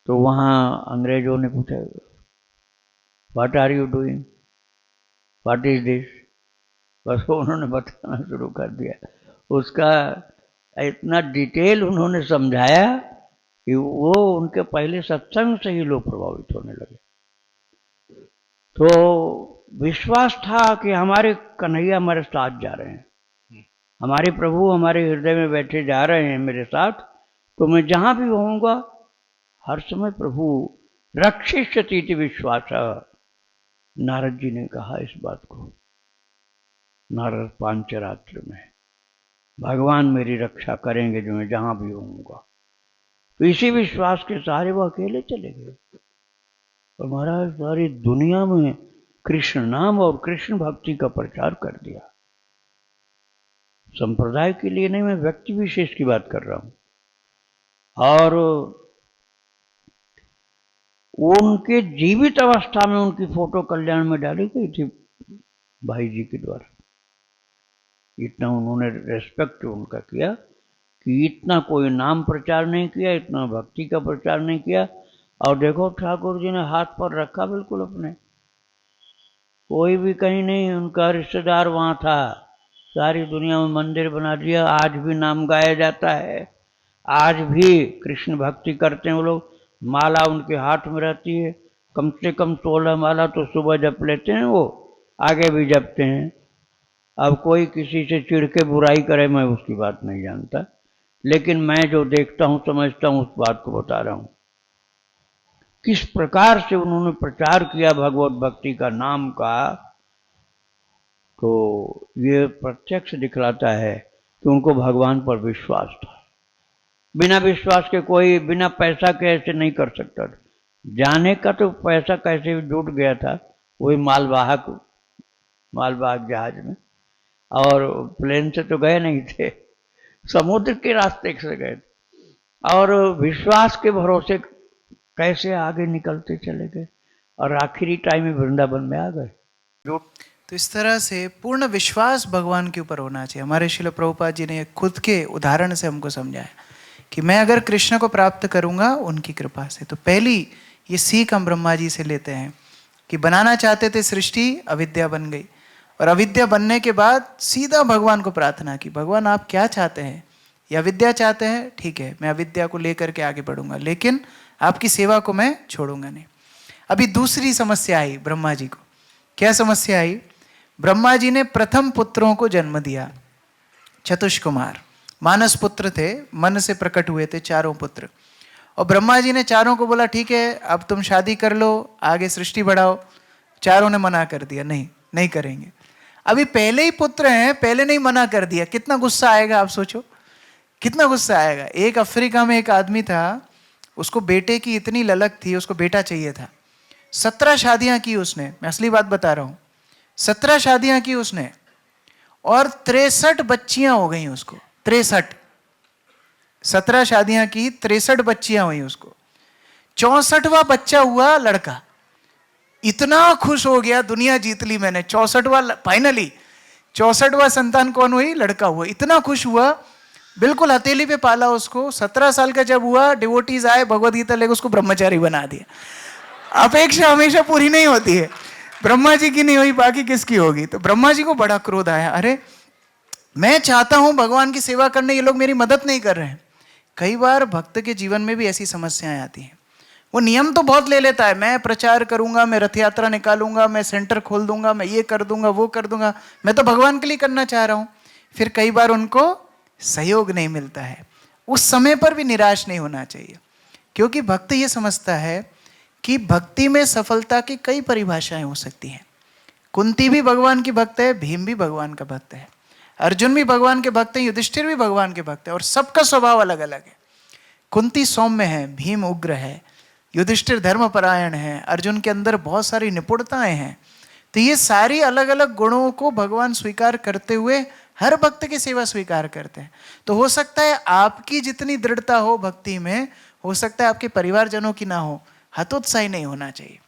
तो वहाँ अंग्रेजों ने पूछा, what are you doing, what is this, बस उन्होंने बताना शुरू कर दिया। उसका इतना डिटेल उन्होंने समझाया कि वो उनके पहले सत्संग से ही लोग प्रभावित होने लगे। तो विश्वास था कि हमारे कन्हैया हमारे साथ जा रहे हैं, हमारे प्रभु हमारे हृदय में बैठे जा रहे हैं मेरे साथ, तो मैं जहां भी होऊंगा हर समय प्रभु रक्षिष्यति इति विश्वास। नारद जी ने कहा इस बात को, नारद पांचरात्र में, भगवान मेरी रक्षा करेंगे जो मैं जहां भी होऊंगा। तो इसी विश्वास के सहारे वो अकेले चले गए और महाराज सारी दुनिया में कृष्ण नाम और कृष्ण भक्ति का प्रचार कर दिया। संप्रदाय के लिए नहीं, मैं व्यक्ति विशेष की बात कर रहा हूं। और उनके जीवित अवस्था में उनकी फोटो कल्याण में डाली गई थी भाई जी के द्वारा। इतना उन्होंने रेस्पेक्ट उनका किया कि इतना कोई नाम प्रचार नहीं किया, इतना भक्ति का प्रचार नहीं किया। और देखो ठाकुर जी ने हाथ पर रखा बिल्कुल अपने, कोई भी कहीं नहीं, उनका रिश्तेदार वहाँ था, सारी दुनिया में मंदिर बना दिया। आज भी नाम गाया जाता है, आज भी कृष्ण भक्ति करते हैं वो लोग। माला उनके हाथ में रहती है, कम से कम 16 माला तो सुबह जप लेते हैं, वो आगे भी जपते हैं। अब कोई किसी से चिढ़ के बुराई करे, मैं उसकी बात नहीं जानता, लेकिन मैं जो देखता हूँ समझता हूँ उस बात को बता रहा हूँ। किस प्रकार से उन्होंने प्रचार किया भगवत भक्ति का, नाम का, तो ये प्रत्यक्ष दिखलाता है कि उनको भगवान पर विश्वास था। बिना विश्वास के कोई बिना पैसा के ऐसे नहीं कर सकता था। जाने का तो पैसा कैसे जुट गया था, वही मालवाहक जहाज में, और प्लेन से तो गए नहीं थे, समुद्र के रास्ते से गए थे, और विश्वास के भरोसे कैसे आगे निकलते चले गए और आखिरी टाइम में वृंदावन में आ गए। तो इस तरह से पूर्ण विश्वास भगवान के ऊपर होना चाहिए। हमारे श्रील प्रभुपाद जी ने खुद के उदाहरण से हमको समझाया कि मैं अगर कृष्ण को प्राप्त करूंगा उनकी कृपा से। तो पहली ये सीख हम ब्रह्मा जी से लेते हैं कि बनाना चाहते थे सृष्टि, अविद्या बन गई, और अविद्या बनने के बाद सीधा भगवान को प्रार्थना की, भगवान आप क्या चाहते हैं? या अविद्या चाहते हैं, ठीक है मैं अविद्या को लेकर के आगे बढ़ूंगा, लेकिन आपकी सेवा को मैं छोड़ूंगा नहीं। अभी दूसरी समस्या आई ब्रह्मा जी को। क्या समस्या आई? ब्रह्मा जी ने प्रथम पुत्रों को जन्म दिया, चतुष्कुमार मानस पुत्र थे, मन से प्रकट हुए थे चारों पुत्र। और ब्रह्मा जी ने चारों को बोला ठीक है अब तुम शादी कर लो, आगे सृष्टि बढ़ाओ। चारों ने मना कर दिया, नहीं करेंगे। अभी पहले ही पुत्र हैं, पहले नहीं मना कर दिया, कितना गुस्सा आएगा आप सोचो, कितना गुस्सा आएगा। एक अफ्रीका में एक आदमी था, उसको बेटे की इतनी ललक थी, उसको बेटा चाहिए था। 17 शादियां की उसने, मैं असली बात बता रहा हूं, 17 शादियां की उसने, और 63 बच्चियां हो गई उसको। 63, 17 शादियां की, 63 बच्चियां हुई उसको। 64वां बच्चा हुआ लड़का, इतना खुश हो गया, दुनिया जीत ली मैंने। 64वां फाइनली 64वां संतान कौन हुई? लड़का हुआ। इतना खुश हुआ, बिल्कुल हथेली पे पाला उसको। 17 साल का जब हुआ, डिवोटीज आए, भगवद गीता लेकर उसको ब्रह्मचारी बना दिया। अपेक्षा हमेशा पूरी नहीं होती है, ब्रह्मा जी की नहीं हुई, बाकी किसकी होगी? तो ब्रह्मा जी को बड़ा क्रोध आया, अरे मैं चाहता हूं भगवान की सेवा करने, ये लोग मेरी मदद नहीं कर रहे हैं। कई बार भक्त के जीवन में भी ऐसी समस्याएं आती हैं। वो नियम तो बहुत ले लेता है, मैं प्रचार करूंगा, मैं रथ यात्रा निकालूंगा, मैं सेंटर खोल दूंगा, मैं ये कर दूंगा, वो कर दूंगा, मैं तो भगवान के लिए करना चाह रहा हूं। फिर कई बार उनको सहयोग नहीं मिलता है। उस समय पर भी निराश नहीं होना चाहिए, क्योंकि भक्त ये समझता है कि भक्ति में सफलता की कई परिभाषाएं हो सकती हैं। कुंती भी भगवान की भक्त है, भीम भी भगवान का भक्त है, अर्जुन भी भगवान के भक्त हैं, युधिष्ठिर भी भगवान के भक्त है, और सबका स्वभाव अलग अलग है। कुंती सौम्य है, भीम उग्र है, युधिष्ठिर धर्मपरायण है, अर्जुन के अंदर बहुत सारी निपुणताएं हैं। तो ये सारी अलग अलग गुणों को भगवान स्वीकार करते हुए हर भक्त की सेवा स्वीकार करते हैं। तो हो सकता है आपकी जितनी दृढ़ता हो भक्ति में, हो सकता है आपके परिवारजनों की ना हो। हतोत्साही नहीं होना चाहिए।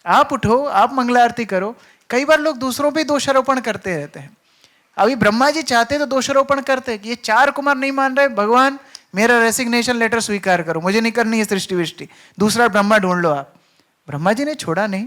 आप उठो, आप मंगला आरती करो। कई बार लोग दूसरों पे दोषारोपण करते रहते हैं। अभी ब्रह्मा जी चाहते तो दोषारोपण करते कि ये 4 कुमार नहीं मान रहे, भगवान मेरा रेसिग्नेशन लेटर स्वीकार करो, मुझे नहीं करनी है सृष्टि विष्टि, दूसरा ब्रह्मा ढूंढ लो आप। ब्रह्मा जी ने छोड़ा नहीं।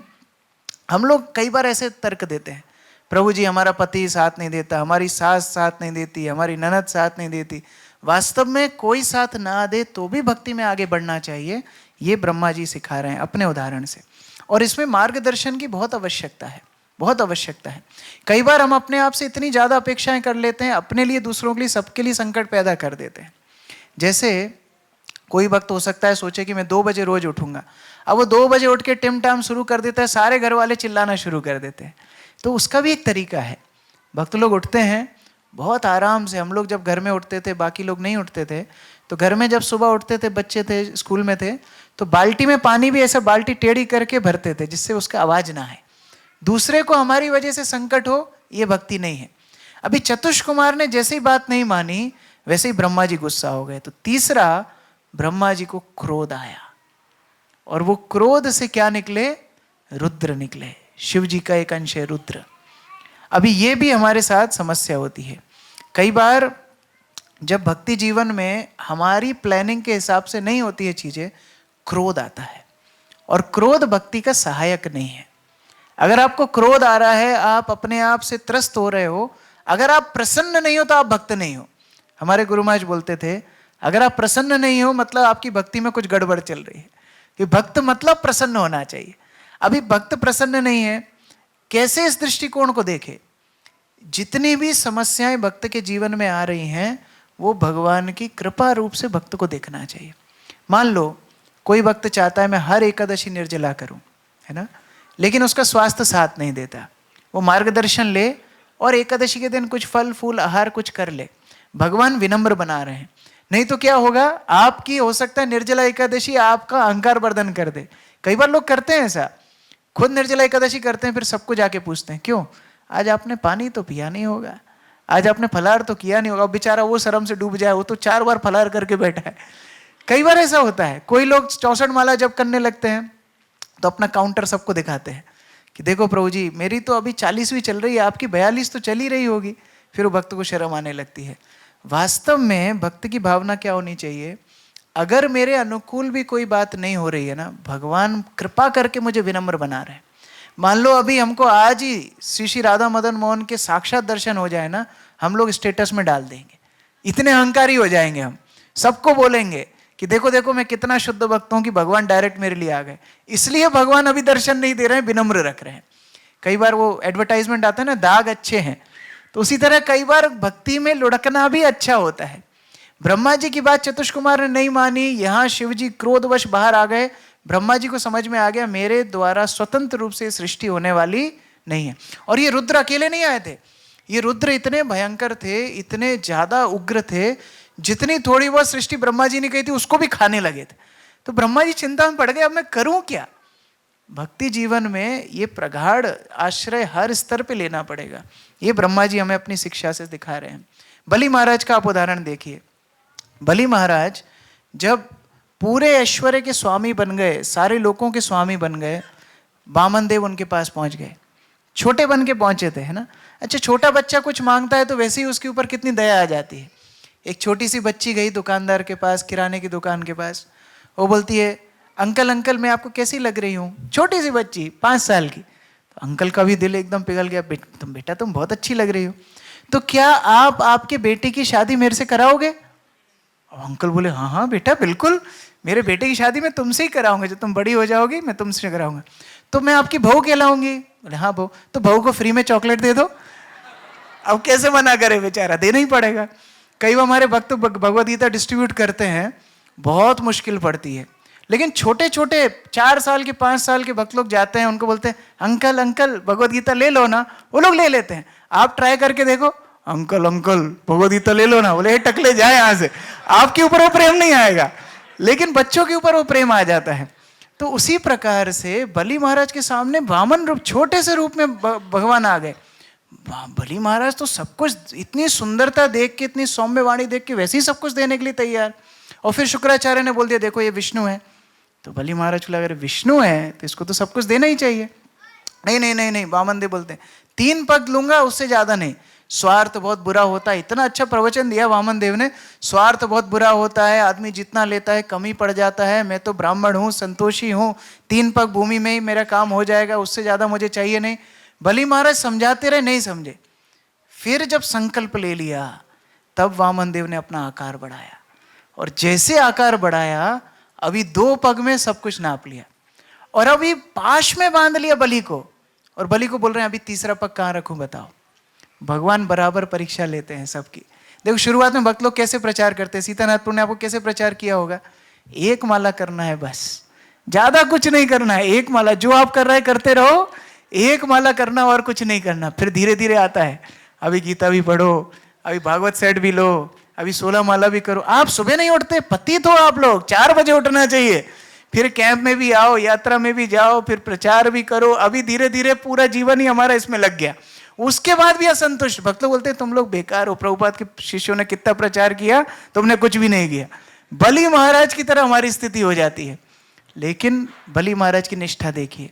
हम लोग कई बार ऐसे तर्क देते हैं, प्रभु जी हमारा पति साथ नहीं देता, हमारी सास साथ नहीं देती, हमारी ननद साथ नहीं देती। वास्तव में कोई साथ ना दे तो भी भक्ति में आगे बढ़ना चाहिए। ये ब्रह्मा जी सिखा रहे हैं अपने उदाहरण से, और इसमें मार्गदर्शन की बहुत आवश्यकता है, बहुत आवश्यकता है। कई बार हम अपने आप से इतनी ज्यादा अपेक्षाएं कर लेते हैं, अपने लिए, दूसरों के लिए, सबके लिए संकट पैदा कर देते हैं। जैसे कोई वक्त हो सकता है सोचे कि मैं 2 बजे रोज उठूंगा, अब वो 2 बजे उठ के टिम टाम शुरू कर देता है, सारे घर वाले चिल्लाना शुरू कर देते हैं। तो उसका भी एक तरीका है। भक्त लोग उठते हैं बहुत आराम से। हम लोग जब घर में उठते थे, बाकी लोग नहीं उठते थे, तो घर में जब सुबह उठते थे, बच्चे थे, स्कूल में थे, तो बाल्टी में पानी भी ऐसे बाल्टी टेढ़ी करके भरते थे जिससे उसका आवाज ना आए। दूसरे को हमारी वजह से संकट हो, ये भक्ति नहीं है। अभी चतुष्कुमार ने जैसे ही बात नहीं मानी, वैसे ही ब्रह्मा जी गुस्सा हो गए। तो तीसरा, ब्रह्मा जी को क्रोध आया, और वो क्रोध से क्या निकले? रुद्र निकले। शिव जी का एक अंश है रुद्र। अभी ये भी हमारे साथ समस्या होती है। कई बार जब भक्ति जीवन में हमारी प्लानिंग के हिसाब से नहीं होती है चीजें, क्रोध आता है, और क्रोध भक्ति का सहायक नहीं है। अगर आपको क्रोध आ रहा है, आप अपने आप से त्रस्त हो रहे हो, अगर आप प्रसन्न नहीं हो तो आप भक्त नहीं हो। हमारे गुरु महाराज बोलते थे, अगर आप प्रसन्न नहीं हो मतलब आपकी भक्ति में कुछ गड़बड़ चल रही है। कि भक्त मतलब प्रसन्न होना चाहिए। अभी भक्त प्रसन्न नहीं है, कैसे इस दृष्टिकोण को देखे? जितनी भी समस्याएं भक्त के जीवन में आ रही हैं वो भगवान की कृपा रूप से भक्त को देखना चाहिए। मान लो कोई भक्त चाहता है मैं हर एकादशी निर्जला करूं, है ना, लेकिन उसका स्वास्थ्य साथ नहीं देता, वो मार्गदर्शन ले और एकादशी के दिन कुछ फल फूल आहार कुछ कर ले। भगवान विनम्र बना रहे हैं, नहीं तो क्या होगा, आपकी हो सकता है निर्जला एकादशी आपका अहंकार वर्धन कर दे। कई बार लोग करते हैं ऐसा, खुद निर्जला एकादशी करते हैं, फिर सबको जाके पूछते हैं क्यों, आज आपने पानी तो पिया नहीं होगा, आज आपने फलाहार तो किया नहीं होगा। बेचारा वो शर्म से डूब जाए, वो तो 4 बार फलाहार करके बैठा है। कई बार ऐसा होता है, कोई लोग 64 माला जब करने लगते हैं तो अपना काउंटर सबको दिखाते हैं कि देखो प्रभु जी मेरी तो अभी 40वीं चल रही है, आपकी 42 तो चल ही रही होगी। फिर वो भक्त को शर्म आने लगती है। वास्तव में भक्त की भावना क्या होनी चाहिए, अगर मेरे अनुकूल भी कोई बात नहीं हो रही है ना, भगवान कृपा करके मुझे विनम्र बना रहे हैं। मान लो अभी हमको आज ही श्री श्री राधा मदन मोहन के साक्षात दर्शन हो जाए ना, हम लोग स्टेटस में डाल देंगे, इतने अहंकारी हो जाएंगे हम, सबको बोलेंगे कि देखो देखो मैं कितना शुद्ध भक्त हूं कि भगवान डायरेक्ट मेरे लिए आ गए। इसलिए भगवान अभी दर्शन नहीं दे रहे हैं, विनम्र रख रहे हैं। कई बार वो एडवर्टाइजमेंट आता है ना, दाग अच्छे हैं, तो उसी तरह कई बार भक्ति में लुढ़कना भी अच्छा होता है। ब्रह्मा जी की बात चतुष कुमार ने नहीं मानी, यहां शिव जी क्रोधवश बाहर आ गए। ब्रह्मा जी को समझ में आ गया मेरे द्वारा स्वतंत्र रूप से सृष्टि होने वाली नहीं है। और ये रुद्र अकेले नहीं आए थे, ये रुद्र इतने भयंकर थे, इतने ज्यादा उग्र थे, जितनी थोड़ी बहुत सृष्टि ब्रह्मा जी ने कही थी उसको भी खाने लगे थे। तो ब्रह्मा जी चिंता में पड़ गए, अब मैं करूं क्या? भक्ति जीवन में ये प्रगाढ़ आश्रय हर स्तर पे लेना पड़ेगा। ये ब्रह्मा जी हमें अपनी शिक्षा से दिखा रहे हैं। बलि महाराज का आप उदाहरण देखिए। बलि महाराज जब पूरे ऐश्वर्य के स्वामी बन गए, सारे लोगों के स्वामी बन गए, वामन देव उनके पास पहुंच गए। छोटे बन के पहुंचे थे, है ना। अच्छा, छोटा बच्चा कुछ मांगता है तो वैसे ही उसके ऊपर कितनी दया आ जाती है। एक छोटी सी बच्ची गई दुकानदार के पास, किराने की दुकान के पास, वो बोलती है अंकल अंकल मैं आपको कैसी लग रही हूँ? छोटी सी बच्ची 5 साल की। तो अंकल का भी दिल एकदम पिघल गया, बेटा तुम बहुत अच्छी लग रही हो, तो क्या आप आपके बेटे की शादी मेरे से कराओगे? और अंकल बोले हाँ हाँ बेटा बिल्कुल, मेरे बेटे की शादी मैं तुमसे ही कराऊंगा, जब तुम बड़ी हो जाओगी मैं तुमसे कराऊंगा। तो मैं आपकी बहू कहलाऊंगी? बोले हाँ बहू। तो बहू को फ्री में चॉकलेट दे दो। अब कैसे मना करे बेचारा, देना ही पड़ेगा। कई बार हमारे भक्त भगवद गीता डिस्ट्रीब्यूट करते हैं, बहुत मुश्किल पड़ती है, लेकिन छोटे छोटे 4 साल के 5 साल के भक्त लोग जाते हैं, उनको बोलते हैं अंकल अंकल भगवद गीता ले लो ना, वो लोग ले लेते हैं। आप ट्राई करके देखो, अंकल अंकल भगवद गीता ले लो ना, बोले टकले जाए यहाँ से, आपके ऊपर वो प्रेम नहीं आएगा, लेकिन बच्चों के ऊपर वो प्रेम आ जाता है। तो उसी प्रकार से बलि महाराज के सामने वामन रूप, छोटे से रूप में भगवान आ गए। बलि महाराज तो सब कुछ, इतनी सुंदरता देख के, इतनी सौम्य वाणी देख के वैसे ही सब कुछ देने के लिए तैयार। और फिर शुक्राचार्य ने बोल दिया देखो ये विष्णु है। तो बलि महाराज को लगा अगर विष्णु है तो इसको तो सब कुछ देना ही चाहिए। नहीं नहीं नहीं नहीं, वामन देव बोलते हैं 3 पग लूंगा, उससे ज्यादा नहीं। स्वार्थ बहुत बुरा होता है। इतना अच्छा प्रवचन दिया वामन देव ने, स्वार्थ बहुत बुरा होता है, आदमी जितना लेता है कमी पड़ जाता है, मैं तो ब्राह्मण हूँ, संतोषी हूँ, 3 पग भूमि में ही मेरा काम हो जाएगा, उससे ज्यादा मुझे चाहिए नहीं। बलि महाराज समझाते रहे, नहीं समझे। फिर जब संकल्प ले लिया तब वामन देव ने अपना आकार बढ़ाया, और जैसे आकार बढ़ाया अभी 2 पग में सब कुछ नाप लिया, और अभी पाश में बांध लिया बलि को, और बलि को बोल रहे हैं अभी 3रा पग कहाँ रखूं बताओ। भगवान बराबर परीक्षा लेते हैं सबकी। देखो शुरुआत में भक्त लोग कैसे प्रचार करते हैं, सीतानाथपुर ने आपको कैसे प्रचार किया होगा, 1 माला करना है बस, ज्यादा कुछ नहीं करना है, 1 माला, जो आप कर रहे हैं करते रहो, 1 माला करना और कुछ नहीं करना। फिर धीरे धीरे आता है, अभी गीता भी पढ़ो, अभी भागवत सेट भी लो, अभी 16 माला भी करो। आप सुबह नहीं उठते, पतित हो आप लोग, 4 बजे उठना चाहिए। फिर कैंप में भी आओ, यात्रा में भी जाओ, फिर प्रचार भी करो। अभी धीरे धीरे पूरा जीवन ही हमारा इसमें लग गया। उसके बाद भी असंतुष्ट, भक्त लोग बोलते हैं तुम लोग बेकार हो, प्रभुपाद के शिष्यों ने कितना प्रचार किया, तुमने कुछ भी नहीं किया। बलि महाराज की तरह हमारी स्थिति हो जाती है। लेकिन बलि महाराज की निष्ठा देखिए,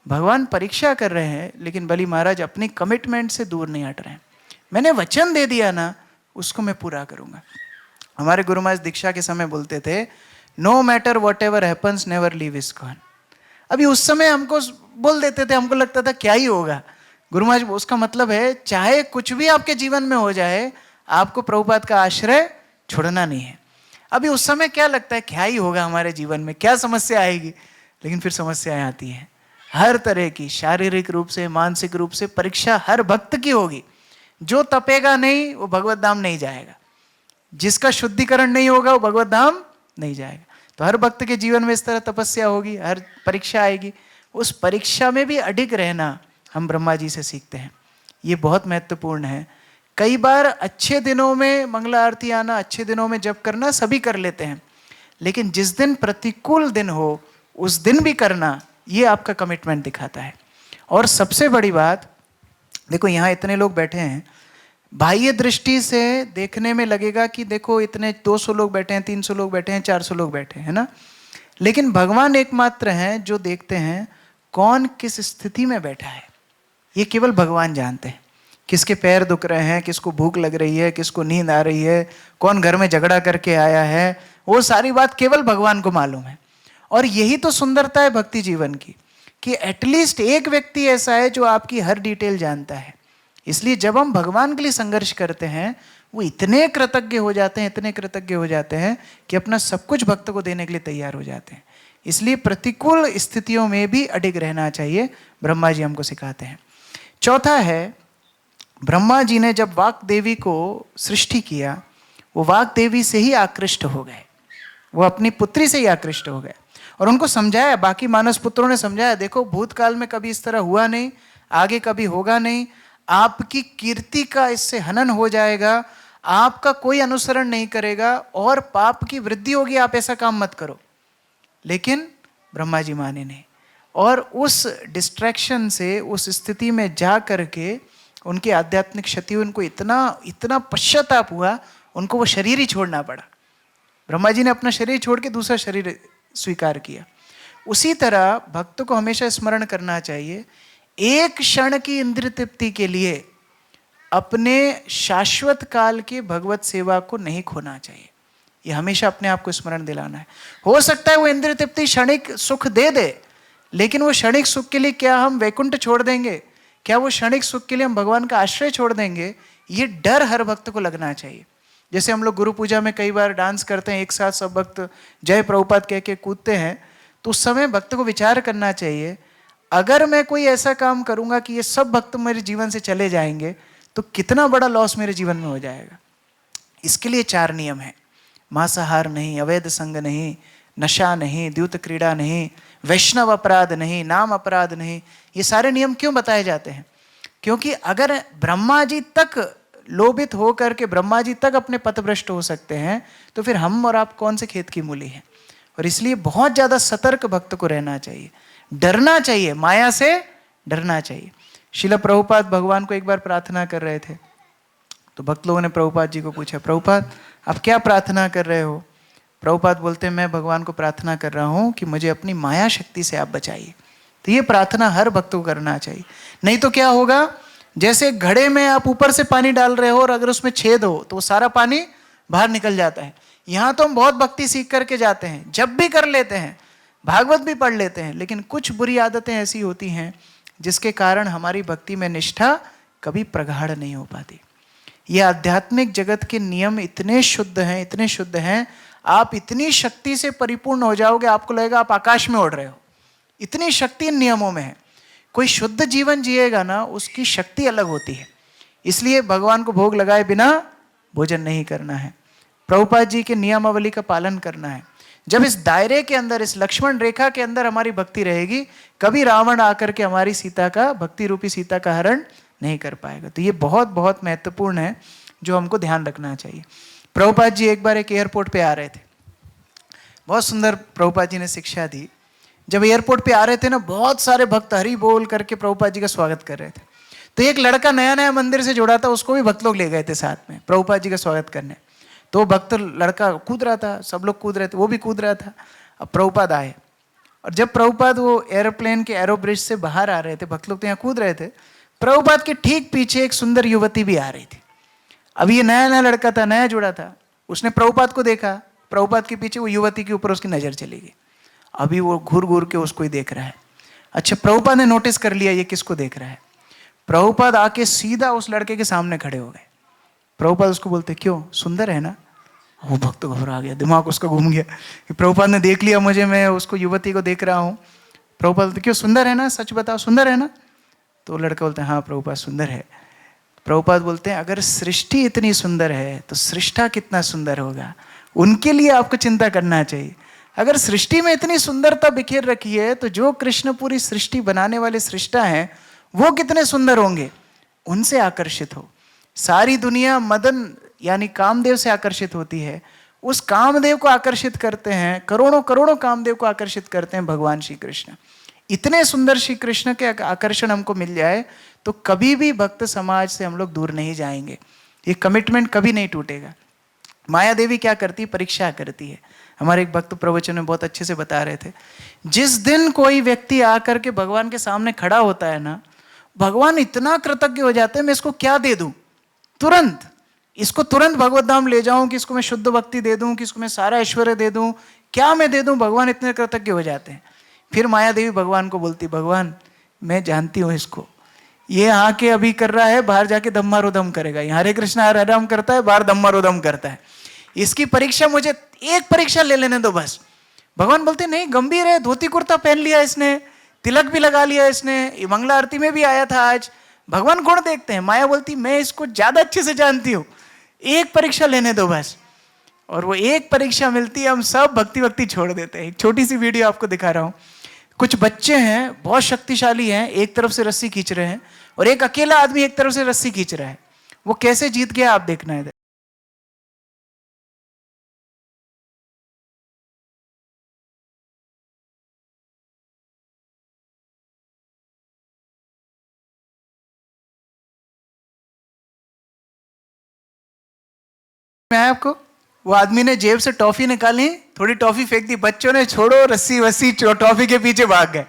भगवान परीक्षा कर रहे हैं, लेकिन बलि महाराज अपनी कमिटमेंट से दूर नहीं हट रहे हैं। मैंने वचन दे दिया ना, उसको मैं पूरा करूंगा। हमारे गुरु महाराज दीक्षा के समय बोलते थे, no matter whatever happens never leave ISKCON. अभी उस समय हमको बोल देते थे, हमको लगता था क्या ही होगा। गुरु महाराज उसका मतलब है चाहे कुछ भी आपके जीवन में हो जाए, आपको प्रभुपाद का आश्रय छोड़ना नहीं है। अभी उस समय क्या लगता है, क्या ही होगा हमारे जीवन में, क्या समस्या आएगी, लेकिन फिर समस्याएं आती हैं हर तरह की, शारीरिक रूप से, मानसिक रूप से परीक्षा हर भक्त की होगी। जो तपेगा नहीं वो भगवत धाम नहीं जाएगा, जिसका शुद्धिकरण नहीं होगा वो भगवत धाम नहीं जाएगा। तो हर भक्त के जीवन में इस तरह तपस्या होगी, हर परीक्षा आएगी। उस परीक्षा में भी अडिग रहना हम ब्रह्मा जी से सीखते हैं, ये बहुत महत्वपूर्ण है। कई बार अच्छे दिनों में मंगला आरती आना, अच्छे दिनों में जप करना सभी कर लेते हैं, लेकिन जिस दिन प्रतिकूल दिन हो उस दिन भी करना, ये आपका कमिटमेंट दिखाता है। और सबसे बड़ी बात देखो, यहाँ इतने लोग बैठे हैं, बाह्य दृष्टि से देखने में लगेगा कि देखो इतने 200 लोग बैठे हैं, 300 लोग बैठे हैं, 400 लोग बैठे हैं, है ना, लेकिन भगवान एकमात्र हैं जो देखते हैं कौन किस स्थिति में बैठा है। ये केवल भगवान जानते हैं, किसके पैर दुख रहे हैं, किसको भूख लग रही है, किसको नींद आ रही है, कौन घर में झगड़ा करके आया है, वो सारी बात केवल भगवान को मालूम है। और यही तो सुंदरता है भक्ति जीवन की, कि एटलीस्ट एक व्यक्ति ऐसा है जो आपकी हर डिटेल जानता है। इसलिए जब हम भगवान के लिए संघर्ष करते हैं, वो इतने कृतज्ञ हो जाते हैं, इतने कृतज्ञ हो जाते हैं कि अपना सब कुछ भक्त को देने के लिए तैयार हो जाते हैं। इसलिए प्रतिकूल स्थितियों में भी अडिग रहना चाहिए, ब्रह्मा जी हमको सिखाते हैं। चौथा है, ब्रह्मा जी ने जब वाक देवी को सृष्टि किया, वो वाक देवी से ही आकृष्ट हो गए, वो अपनी पुत्री से ही आकृष्ट हो गए। और उनको समझाया, बाकी मानस पुत्रों ने समझाया, देखो भूतकाल में कभी इस तरह हुआ नहीं, आगे कभी होगा नहीं, आपकी कीर्ति का इससे हनन हो जाएगा, आपका कोई अनुसरण नहीं करेगा और पाप की वृद्धि होगी, आप ऐसा काम मत करो। लेकिन ब्रह्मा जी माने नहीं, और उस डिस्ट्रैक्शन से, उस स्थिति में जा करके उनकी आध्यात्मिक क्षति, उनको इतना पश्चाताप हुआ, उनको वो शरीर ही छोड़ना पड़ा। ब्रह्मा जी ने अपना शरीर छोड़ के दूसरा शरीर स्वीकार किया। उसी तरह भक्त को हमेशा स्मरण करना चाहिए, एक क्षण की इंद्रिय तृप्ति के लिए अपने शाश्वत काल की भगवत सेवा को नहीं खोना चाहिए। ये हमेशा अपने आप को स्मरण दिलाना है। हो सकता है वो इंद्रिय तृप्ति क्षणिक सुख दे दे, लेकिन वो क्षणिक सुख के लिए क्या हम वैकुंठ छोड़ देंगे, क्या वो क्षणिक सुख के लिए हम भगवान का आश्रय छोड़ देंगे, ये डर हर भक्त को लगना चाहिए। जैसे हम लोग गुरु पूजा में कई बार डांस करते हैं, एक साथ सब भक्त जय प्रभुपाद कह के कूदते हैं, तो उस समय भक्त को विचार करना चाहिए, अगर मैं कोई ऐसा काम करूंगा कि ये सब भक्त मेरे जीवन से चले जाएंगे, तो कितना बड़ा लॉस मेरे जीवन में हो जाएगा। इसके लिए 4 नियम है, मांसाहार नहीं, अवैध संग नहीं, नशा नहीं, द्यूत क्रीड़ा नहीं, वैष्णव अपराध नहीं, नाम अपराध नहीं। ये सारे नियम क्यों बताए जाते हैं? क्योंकि अगर ब्रह्मा जी तक लोभित हो करके ब्रह्मा जी तक अपने पथभ्रष्ट हो सकते हैं, तो फिर हम और आप कौन से खेत की मूली हैं। और इसलिए बहुत ज्यादा सतर्क भक्त को रहना चाहिए, डरना चाहिए, माया से डरना चाहिए। श्रील प्रभुपाद भगवान को एक बार प्रार्थना कर रहे थे, तो भक्त लोगों ने प्रभुपाद जी को पूछा, प्रभुपाद आप क्या प्रार्थना कर रहे हो? प्रभुपाद बोलते हैं, मैं भगवान को प्रार्थना कर रहा हूँ कि मुझे अपनी माया शक्ति से आप बचाइए। तो ये प्रार्थना हर भक्त को करना चाहिए, नहीं तो क्या होगा, जैसे घड़े में आप ऊपर से पानी डाल रहे हो और अगर उसमें छेद हो तो वो सारा पानी बाहर निकल जाता है। यहाँ तो हम बहुत भक्ति सीख करके जाते हैं, जब भी कर लेते हैं, भागवत भी पढ़ लेते हैं, लेकिन कुछ बुरी आदतें ऐसी होती हैं जिसके कारण हमारी भक्ति में निष्ठा कभी प्रगाढ़ नहीं हो पाती। ये आध्यात्मिक जगत के नियम इतने शुद्ध हैं, इतने शुद्ध हैं, आप इतनी शक्ति से परिपूर्ण हो जाओगे, आपको लगेगा आप आकाश में उड़ रहे हो, इतनी शक्ति इन नियमों में है। कोई शुद्ध जीवन जिएगा ना, उसकी शक्ति अलग होती है। इसलिए भगवान को भोग लगाए बिना भोजन नहीं करना है, प्रभुपाद जी के नियमावली का पालन करना है। जब इस दायरे के अंदर, इस लक्ष्मण रेखा के अंदर हमारी भक्ति रहेगी, कभी रावण आकर के हमारी सीता का, भक्ति रूपी सीता का हरण नहीं कर पाएगा। तो ये बहुत बहुत महत्वपूर्ण है जो हमको ध्यान रखना चाहिए। प्रभुपाद जी एक बार एक एयरपोर्ट पे आ रहे थे, बहुत सुंदर प्रभुपाद जी ने शिक्षा दी। जब एयरपोर्ट पे आ रहे थे ना, बहुत सारे भक्त हरि बोल करके प्रभुपाद जी का स्वागत कर रहे थे। तो एक लड़का नया नया मंदिर से जुड़ा था, उसको भी भक्त लोग ले गए थे साथ में प्रभुपाद जी का स्वागत करने। तो भक्त लड़का कूद रहा था, सब लोग कूद रहे थे, वो भी कूद रहा था। अब प्रभुपाद आए, और जब प्रभुपाद वो एरोप्लेन के एरो ब्रिज से बाहर आ रहे थे, भक्त लोग तो यहाँ कूद रहे थे, प्रभुपाद के ठीक पीछे एक सुंदर युवती भी आ रही थी। अब ये नया नया लड़का था, नया जुड़ा था, उसने प्रभुपाद को देखा, प्रभुपाद के पीछे वो युवती के ऊपर उसकी नजर चली गई। अभी वो घूर घूर के उसको ही देख रहा है। अच्छा, प्रभुपाद ने नोटिस कर लिया ये किसको देख रहा है। प्रभुपाद आके सीधा उस लड़के के सामने खड़े हो गए। प्रभुपाद उसको बोलते, क्यों, सुंदर है ना? वो भक्त घबरा गया, दिमाग उसका घूम गया कि प्रभुपाद ने देख लिया मुझे, मैं उसको युवती को देख रहा हूँ। प्रभुपाद बोलते क्यों, सुंदर है ना, सच बताओ सुंदर है ना? तो लड़का बोलते हैं हाँ प्रभुपाद सुंदर है। प्रभुपाद बोलते हैं अगर सृष्टि इतनी सुंदर है तो सृष्टा कितना सुंदर होगा, उनके लिए आपको चिंता करना चाहिए। अगर सृष्टि में इतनी सुंदरता बिखेर रखी है तो जो कृष्ण पूरी सृष्टि बनाने वाले सृष्टा हैं वो कितने सुंदर होंगे, उनसे आकर्षित हो। सारी दुनिया मदन यानी कामदेव से आकर्षित होती है, उस कामदेव को आकर्षित करते हैं, करोड़ों करोड़ों कामदेव को आकर्षित करते हैं भगवान श्री कृष्ण। इतने सुंदर श्री कृष्ण के आकर्षण हमको मिल जाए तो कभी भी भक्त समाज से हम लोग दूर नहीं जाएंगे, ये कमिटमेंट कभी नहीं टूटेगा। माया देवी क्या करती, परीक्षा करती है। हमारे एक भक्त प्रवचन में बहुत अच्छे से बता रहे थे, जिस दिन कोई व्यक्ति आकर के भगवान के सामने खड़ा होता है ना, भगवान इतना कृतज्ञ हो जाते हैं, मैं इसको क्या दे दूं, तुरंत इसको तुरंत भगवत धाम ले जाऊं, कि इसको मैं शुद्ध भक्ति दे दूं, कि इसको मैं सारा ऐश्वर्य दे दूं, क्या मैं दे दूं, भगवान इतने कृतज्ञ हो जाते हैं। फिर माया देवी भगवान को बोलती, भगवान मैं जानती हूँ इसको, ये आके अभी कर रहा है, बाहर जाके दम्मारोदम करेगा, यहाँ हरे कृष्णा हरे राम करता है, बाहर दम्मारोदम करता है, इसकी परीक्षा मुझे एक परीक्षा ले लेने दो बस। भगवान बोलते नहीं गंभीर है, धोती कुर्ता पहन लिया इसने, तिलक भी लगा लिया इसने, ये मंगला आरती में भी आया था आज, भगवान गुण देखते हैं। माया बोलती मैं इसको ज्यादा अच्छे से जानती हूँ, एक परीक्षा लेने दो बस। और वो एक परीक्षा मिलती है, हम सब भक्ति भक्ति छोड़ देते हैं। एक छोटी सी वीडियो आपको दिखा रहा हूँ। कुछ बच्चे हैं बहुत शक्तिशाली हैं, एक तरफ से रस्सी खींच रहे हैं और एक अकेला आदमी एक तरफ से रस्सी खींच रहा है, वो कैसे जीत गया आप देखना है। मैं आपको, वो आदमी ने जेब से टॉफी निकाली, थोड़ी टॉफी फेंक दी, बच्चों ने छोड़ो रस्सी वस्सी टॉफी के पीछे भाग गए।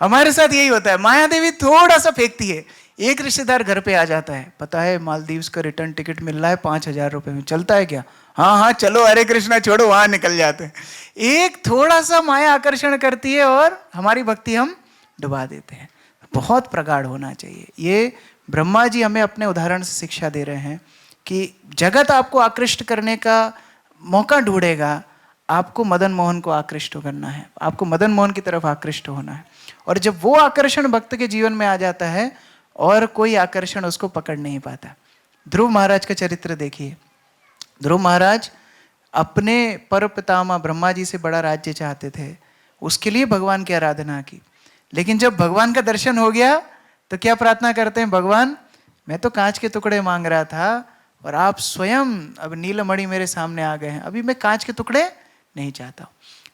हमारे साथ यही होता है, माया देवी थोड़ा सा फेंकती है, एक रिश्तेदार घर पे आ जाता है, पता है मालदीव्स का रिटर्न टिकट मिल रहा है 5,000 रुपए में, चलता है क्या, हाँ हाँ चलो हरे कृष्णा छोड़ो, वहां निकल जाते हैं। एक थोड़ा सा माया आकर्षण करती है और हमारी भक्ति हम डुबा देते हैं। बहुत प्रगाढ़ होना चाहिए। ये ब्रह्मा जी हमें अपने उदाहरण से शिक्षा दे रहे हैं कि जगत आपको आकृष्ट करने का मौका ढूंढेगा, आपको मदन मोहन को आकृष्ट करना है, आपको मदन मोहन की तरफ आकृष्ट होना है। और जब वो आकर्षण भक्त के जीवन में आ जाता है और कोई आकर्षण उसको पकड़ नहीं पाता। ध्रुव महाराज का चरित्र देखिए। ध्रुव महाराज अपने पर पितामह ब्रह्मा जी से बड़ा राज्य चाहते थे, उसके लिए भगवान की आराधना की, लेकिन जब भगवान का दर्शन हो गया तो क्या प्रार्थना करते हैं, भगवान मैं तो कांच के टुकड़े मांग रहा था और आप स्वयं अब नीलमणि मेरे सामने आ गए हैं, अभी मैं कांच के टुकड़े नहीं चाहता।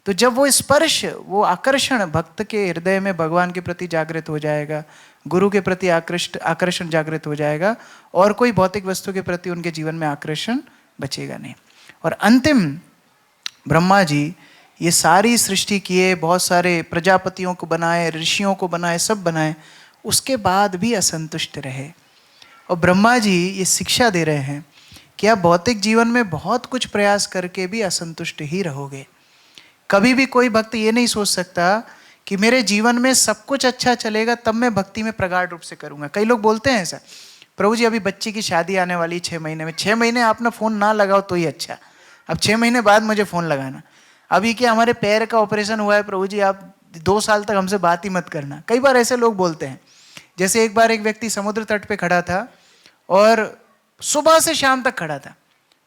तो जब वो स्पर्श, वो आकर्षण भक्त के हृदय में भगवान के प्रति जागृत हो जाएगा, गुरु के प्रति आकर्षण जागृत हो जाएगा और कोई भौतिक वस्तु के प्रति उनके जीवन में आकर्षण बचेगा नहीं। और अंतिम ब्रह्मा जी ये सारी सृष्टि किए, बहुत सारे प्रजापतियों को बनाए, ऋषियों को बनाए, सब बनाए, उसके बाद भी असंतुष्ट रहे। और ब्रह्मा जी ये शिक्षा दे रहे हैं कि आप भौतिक जीवन में बहुत कुछ प्रयास करके भी असंतुष्ट ही रहोगे। कभी भी कोई भक्त ये नहीं सोच सकता कि मेरे जीवन में सब कुछ अच्छा चलेगा तब मैं भक्ति में प्रगाढ़ रूप से करूंगा। कई लोग बोलते हैं ऐसा, प्रभु जी अभी बच्ची की शादी आने वाली 6 महीने में, 6 महीने आप ना फ़ोन ना लगाओ तो ही अच्छा, अब 6 महीने बाद मुझे फ़ोन लगाना। अभी क्या हमारे पैर का ऑपरेशन हुआ है प्रभु जी, आप 2 साल तक हमसे बात ही मत करना। कई बार ऐसे लोग बोलते हैं। जैसे एक बार एक व्यक्ति समुद्र तट पे खड़ा था और सुबह से शाम तक खड़ा था,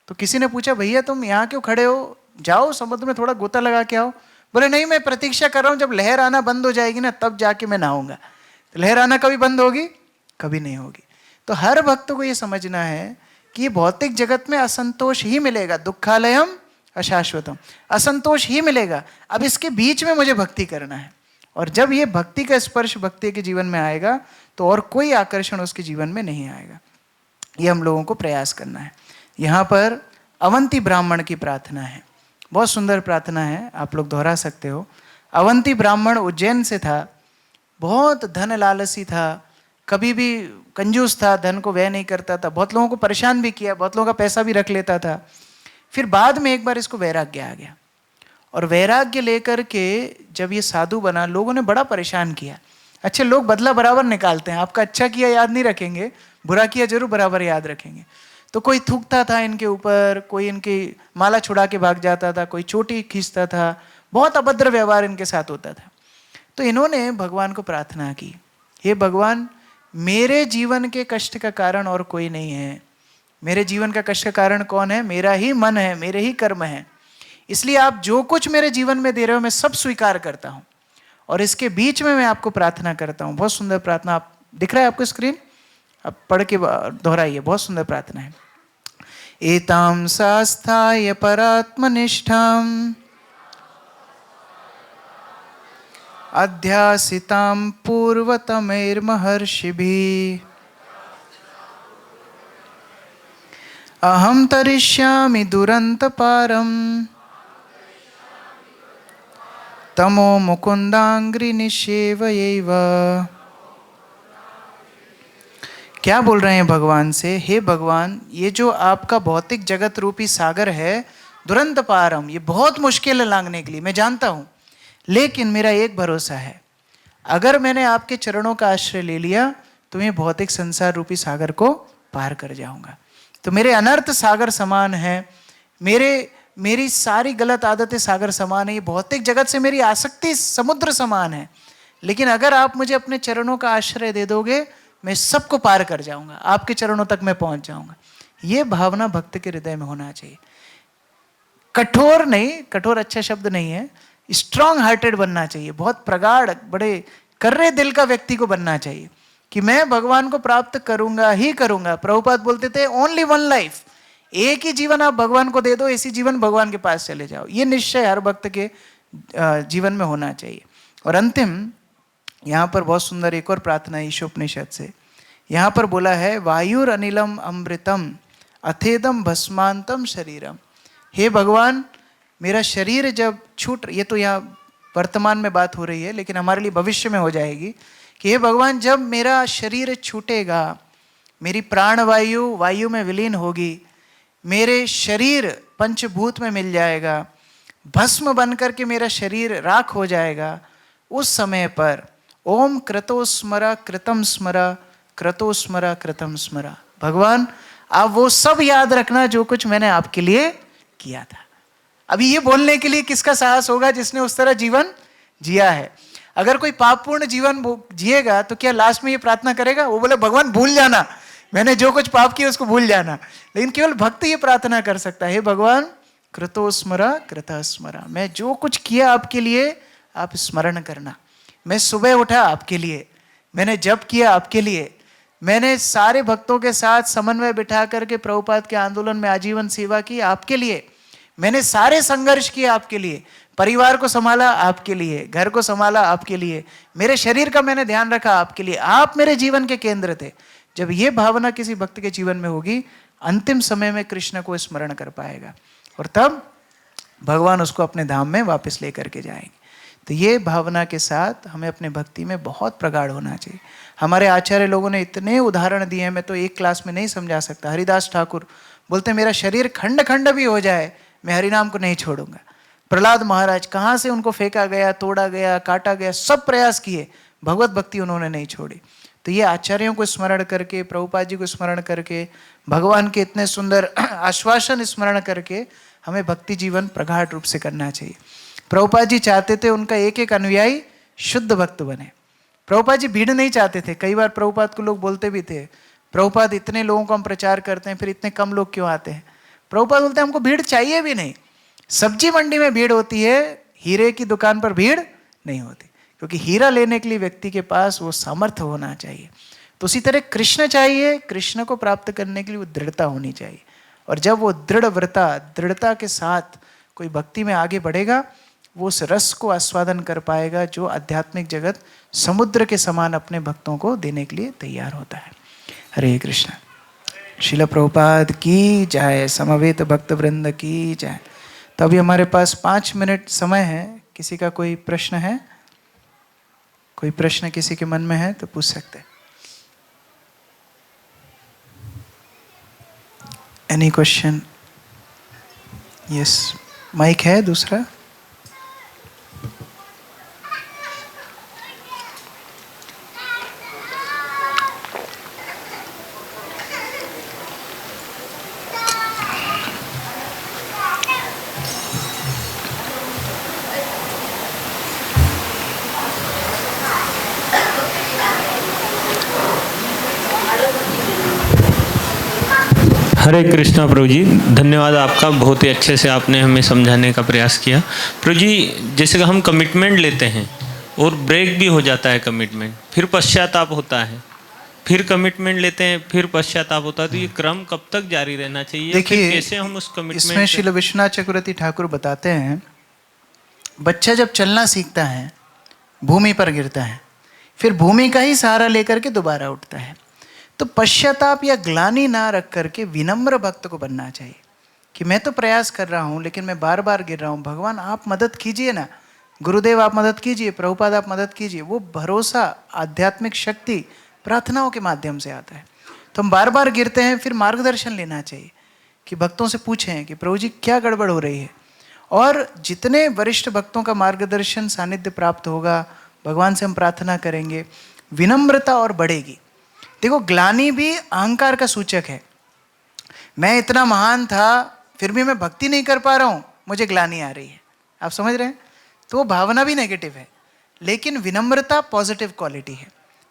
तो किसी ने पूछा भैया तुम यहाँ क्यों खड़े हो, जाओ समुद्र में थोड़ा गोता लगा के आओ। बोले नहीं मैं प्रतीक्षा कर रहा हूँ, जब लहर आना बंद हो जाएगी ना तब जाके मैं नहाऊंगा। तो लहर आना कभी बंद होगी? कभी नहीं होगी। तो हर भक्त को ये समझना है कि ये भौतिक जगत में असंतोष ही मिलेगा, दुखालयम अशाश्वतम, असंतोष ही मिलेगा। अब इसके बीच में मुझे भक्ति करना है, और जब ये भक्ति का स्पर्श भक्ति के जीवन में आएगा तो और कोई आकर्षण उसके जीवन में नहीं आएगा। ये हम लोगों को प्रयास करना है। यहाँ पर अवंती ब्राह्मण की प्रार्थना है, बहुत सुंदर प्रार्थना है, आप लोग दोहरा सकते हो। अवंती ब्राह्मण उज्जैन से था, बहुत धन लालसी था, कभी भी कंजूस था, धन को व्यय नहीं करता था, बहुत लोगों को परेशान भी किया, बहुत लोगों का पैसा भी रख लेता था। फिर बाद में एक बार इसको वैराग्य आ गया, और वैराग्य लेकर के जब ये साधु बना, लोगों ने बड़ा परेशान किया। अच्छे लोग बदला बराबर निकालते हैं, आपका अच्छा किया याद नहीं रखेंगे, बुरा किया जरूर बराबर याद रखेंगे। तो कोई थूकता था इनके ऊपर, कोई इनकी माला छुड़ा के भाग जाता था, कोई चोटी खींचता था, बहुत अभद्र व्यवहार इनके साथ होता था। तो इन्होंने भगवान को प्रार्थना की, हे भगवान, मेरे जीवन के कष्ट का कारण और कोई नहीं है। मेरे जीवन का कष्ट का कारण कौन है? मेरा ही मन है, मेरे ही कर्म है। इसलिए आप जो कुछ मेरे जीवन में दे रहे हो मैं सब स्वीकार करता हूं, और इसके बीच में मैं आपको प्रार्थना करता हूं। बहुत सुंदर प्रार्थना, आप दिख रहा है आपको स्क्रीन, आप पढ़ के दोहराइए, बहुत सुंदर प्रार्थना है। एताम शास्थाय परात्मनिष्ठाम अध्यासितां पूर्वतमैर्महर्षिभिः अहं तरिष्यामि दुरन्तपारं तमो मुकुन्दांग्रिनिषेवयैव। क्या बोल रहे हैं भगवान से? हे भगवान, ये जो आपका भौतिक जगत रूपी सागर है, दुरंत पारम, ये बहुत मुश्किल है लांघने के लिए, मैं जानता हूं, लेकिन मेरा एक भरोसा है, अगर मैंने आपके चरणों का आश्रय ले लिया तो मैं भौतिक संसार रूपी सागर को पार कर जाऊंगा। तो मेरे अनर्थ सागर समान है, मेरी सारी गलत आदतें सागर समान है, ये भौतिक जगत से मेरी आसक्ति समुद्र समान है, लेकिन अगर आप मुझे अपने चरणों का आश्रय दे दोगे मैं सबको पार कर जाऊंगा, आपके चरणों तक मैं पहुंच जाऊंगा। ये भावना भक्त के हृदय में होना चाहिए। कठोर नहीं, कठोर अच्छा शब्द नहीं है, स्ट्रांग हार्टेड बनना चाहिए, बहुत प्रगाढ़, बड़े कर्रे दिल का व्यक्ति को बनना चाहिए कि मैं भगवान को प्राप्त करूंगा ही करूंगा। प्रभुपाद बोलते थे ओनली वन लाइफ, एक ही जीवन आप भगवान को दे दो, इसी जीवन भगवान के पास चले जाओ। ये निश्चय हर भक्त के जीवन में होना चाहिए। और अंतिम यहाँ पर बहुत सुंदर एक और प्रार्थना है ईशोपनिषद से। यहाँ पर बोला है वायुर अनिलम अमृतम अथेदम भस्मांतम शरीरम। हे भगवान, मेरा शरीर जब छूट, ये तो यहाँ वर्तमान में बात हो रही है, लेकिन हमारे लिए भविष्य में हो जाएगी कि हे भगवान, जब मेरा शरीर छूटेगा, मेरी प्राणवायु वायु में विलीन होगी, मेरे शरीर पंचभूत में मिल जाएगा, भस्म बन करके मेरा शरीर राख हो जाएगा, उस समय पर ओम क्रतो स्मरा कृतम स्मरा क्रतो स्मरा कृतम स्मरा। भगवान, आप वो सब याद रखना जो कुछ मैंने आपके लिए किया था। अभी ये बोलने के लिए किसका साहस होगा जिसने उस तरह जीवन जिया है? अगर कोई पापपूर्ण जीवन जिएगा तो क्या लास्ट में ये प्रार्थना करेगा? वो बोले भगवान भूल जाना, मैंने जो कुछ पाप किया उसको भूल जाना। लेकिन केवल भक्त ये प्रार्थना कर सकता है, भगवान कृतो स्मरा कृतः स्मरा, मैं जो कुछ किया आपके लिए आप स्मरण करना। मैं सुबह उठा आपके लिए, मैंने जप किया आपके लिए, मैंने सारे भक्तों के साथ समन्वय बिठा करके प्रभुपाद के आंदोलन में आजीवन सेवा की आपके लिए, मैंने सारे संघर्ष किए आपके लिए, परिवार को संभाला आपके लिए, घर को संभाला आपके लिए, मेरे शरीर का मैंने ध्यान रखा आपके लिए, आप मेरे जीवन के केंद्र थे। जब ये भावना किसी भक्त के जीवन में होगी, अंतिम समय में कृष्ण को स्मरण कर पाएगा और तब भगवान उसको अपने धाम में वापस लेकर के जाएंगे। तो ये भावना के साथ हमें अपने भक्ति में बहुत प्रगाढ़ होना चाहिए। हमारे आचार्य लोगों ने इतने उदाहरण दिए हैं, मैं तो एक क्लास में नहीं समझा सकता। हरिदास ठाकुर बोलते मेरा शरीर खंड खंड भी हो जाए मैं हरिनाम को नहीं छोड़ूंगा। प्रहलाद महाराज, कहाँ से उनको फेंका गया, तोड़ा गया, काटा गया, सब प्रयास किए, भगवत भक्ति उन्होंने नहीं छोड़ी। तो ये आचार्यों को स्मरण करके, प्रभुपाद जी को स्मरण करके, भगवान के इतने सुंदर आश्वासन स्मरण करके हमें भक्ति जीवन प्रगाढ़ रूप से करना चाहिए। प्रभुपाद जी चाहते थे उनका एक एक अनुयायी शुद्ध भक्त बने। प्रभुपाद जी भीड़ नहीं चाहते थे। कई बार प्रभुपाद को लोग बोलते भी थे, प्रभुपाद इतने लोगों को हम प्रचार करते हैं, फिर इतने कम लोग क्यों आते हैं? प्रभुपाद बोलते हैं हमको भीड़ चाहिए भी नहीं। सब्जी मंडी में भीड़ होती है, हीरे की दुकान पर भीड़ नहीं होती, क्योंकि हीरा लेने के लिए व्यक्ति के पास वो सामर्थ्य होना चाहिए। तो उसी तरह कृष्ण चाहिए, कृष्ण को प्राप्त करने के लिए वो दृढ़ता होनी चाहिए। और जब वो दृढ़ता के साथ कोई भक्ति में आगे बढ़ेगा, वो उस रस को आस्वादन कर पाएगा जो आध्यात्मिक जगत समुद्र के समान अपने भक्तों को देने के लिए तैयार होता है। हरे कृष्ण। श्रील प्रभुपाद की जय, समवेत भक्त वृंद की जय। तो अभी हमारे पास 5 मिनट समय है। किसी का कोई प्रश्न है? कोई प्रश्न किसी के मन में है तो पूछ सकते हैं। Any question? यस, माइक है दूसरा। हरे कृष्णा प्रभु जी, धन्यवाद आपका। बहुत ही अच्छे से आपने हमें समझाने का प्रयास किया। प्रभु जी, जैसे कि हम कमिटमेंट लेते हैं और ब्रेक भी हो जाता है कमिटमेंट, फिर पश्चाताप होता है, फिर कमिटमेंट लेते हैं, फिर पश्चाताप होता है, तो ये क्रम कब तक जारी रहना चाहिए? देखिए, कैसे हम उस कमिटमेंट इसमें श्रील विश्वनाथ चक्रवर्ती ठाकुर बताते हैं, बच्चा जब चलना सीखता है, भूमि पर गिरता है, फिर भूमि का ही सहारा लेकर के दोबारा उठता है। तो पश्चाताप या ग्लानि ना रख करके विनम्र भक्त को बनना चाहिए कि मैं तो प्रयास कर रहा हूँ लेकिन मैं बार बार गिर रहा हूँ, भगवान आप मदद कीजिए ना, गुरुदेव आप मदद कीजिए, प्रभुपाद आप मदद कीजिए। वो भरोसा, आध्यात्मिक शक्ति प्रार्थनाओं के माध्यम से आता है। तो हम बार बार गिरते हैं, फिर मार्गदर्शन लेना चाहिए कि भक्तों से पूछें कि प्रभु जी क्या गड़बड़ हो रही है। और जितने वरिष्ठ भक्तों का मार्गदर्शन सानिध्य प्राप्त होगा, भगवान से हम प्रार्थना करेंगे, विनम्रता और बढ़ेगी। देखो, ग्लानि भी अहंकार का सूचक है। मैं इतना महान था फिर भी मैं भक्ति नहीं कर पा रहा हूँ, मुझे ग्लानि आ रही है। आप समझ रहे हैं? तो वो भावना भी नेगेटिव है। लेकिन विनम्रता पॉजिटिव क्वालिटी है,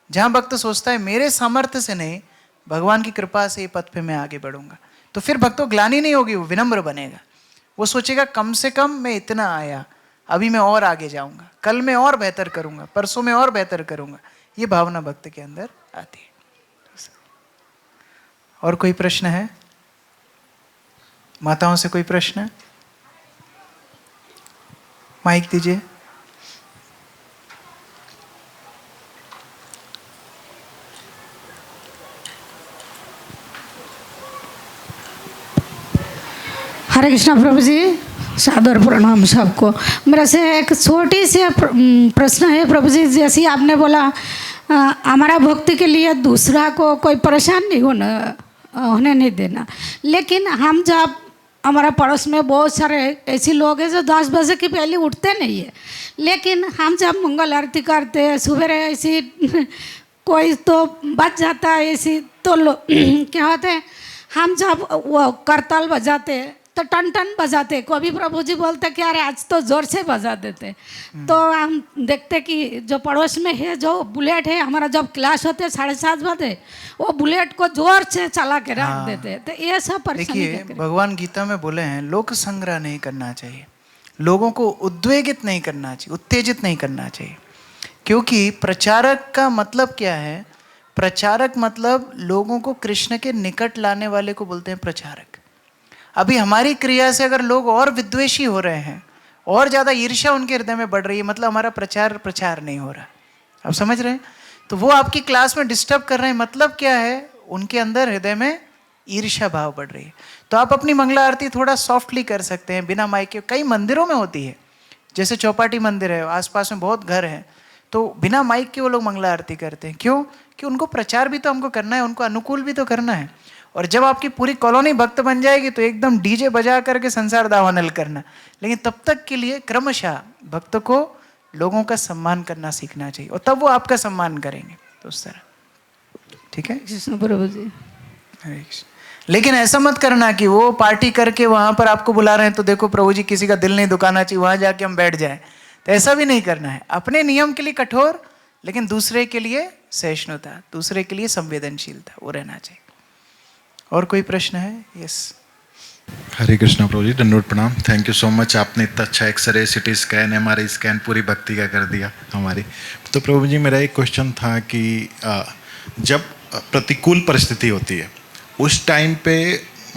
जहाँ भक्त सोचता है मेरे सामर्थ्य से नहीं, भगवान की कृपा से ये पथ पे मैं आगे बढ़ूंगा, तो फिर भक्तों ग्लानि नहीं होगी, वो विनम्र बनेगा। वो सोचेगा कम से कम मैं इतना आया, अभी मैं और आगे जाऊंगा, कल मैं और बेहतर करूंगा, परसों मैं और बेहतर करूंगा। ये भावना भक्त के अंदर आती है। और कोई प्रश्न है? माताओं से कोई प्रश्न है? माइक दीजिए। हरे कृष्णा प्रभु जी, सादर प्रणाम सबको। मेरा से एक छोटी सी प्रश्न है प्रभु जी, जैसे आपने बोला हमारा भक्ति के लिए दूसरा को कोई परेशान नहीं होने नहीं देना, लेकिन हम जब हमारा पड़ोस में बहुत सारे ऐसे लोग हैं जो 10 बजे की पहले उठते नहीं है, लेकिन हम जब मंगल आरती करते हैं सुबह ऐसी कोई तो बच जाता है ऐसी, तो क्या होते हैं, हम जब वो करताल बजाते हैं तो टन टन बजाते, कभी प्रभु जी बोलते कि अरे आज तो जोर से बजा देते। तो हम देखते कि जो पड़ोस में है जो बुलेट है, हमारा जब क्लास होते 7:30 बजे, वो बुलेट को जोर से चला के रख देते। तो ये सब परेशानी। देखिए, भगवान गीता में बोले हैं लोक संग्रह नहीं करना चाहिए, लोगों को उद्वेगित नहीं करना चाहिए, उत्तेजित नहीं करना चाहिए। क्योंकि प्रचारक का मतलब क्या है? प्रचारक मतलब लोगों को कृष्ण के निकट लाने वाले को बोलते हैं प्रचारक। अभी हमारी क्रिया से अगर लोग और विद्वेषी हो रहे हैं और ज़्यादा ईर्ष्या उनके हृदय में बढ़ रही है, मतलब हमारा प्रचार नहीं हो रहा। आप समझ रहे हैं? तो वो आपकी क्लास में डिस्टर्ब कर रहे हैं, मतलब क्या है? उनके अंदर हृदय में ईर्ष्या भाव बढ़ रही है। तो आप अपनी मंगला आरती थोड़ा सॉफ्टली कर सकते हैं, बिना माइक के। कई मंदिरों में होती है, जैसे चौपाटी मंदिर है, आसपास में बहुत घर हैं, तो बिना माइक के वो लोग मंगला आरती करते हैं। क्यों? कि उनको प्रचार भी तो हमको करना है, उनको अनुकूल भी तो करना है। और जब आपकी पूरी कॉलोनी भक्त बन जाएगी तो एकदम डीजे बजा करके संसार दावानल करना। लेकिन तब तक के लिए क्रमशः भक्त को लोगों का सम्मान करना सीखना चाहिए, और तब वो आपका सम्मान करेंगे। तो उस तरह, ठीक है प्रभु जी। लेकिन ऐसा मत करना कि वो पार्टी करके वहां पर आपको बुला रहे हैं तो देखो प्रभु जी किसी का दिल नहीं दुखाना चाहिए, वहां जाके हम बैठ जाएं। तो ऐसा भी नहीं करना है। अपने नियम के लिए कठोर, लेकिन दूसरे के लिए सहिष्णुता, दूसरे के लिए संवेदनशीलता, वो रहना चाहिए। और कोई प्रश्न है? यस। हरे कृष्णा प्रभु जी, दंडवत प्रणाम। थैंक यू सो मच, आपने इतना अच्छा x ray, CT scan, MRI scan पूरी भक्ति का कर दिया हमारी। तो प्रभु जी, मेरा एक क्वेश्चन था कि जब प्रतिकूल परिस्थिति होती है उस टाइम पे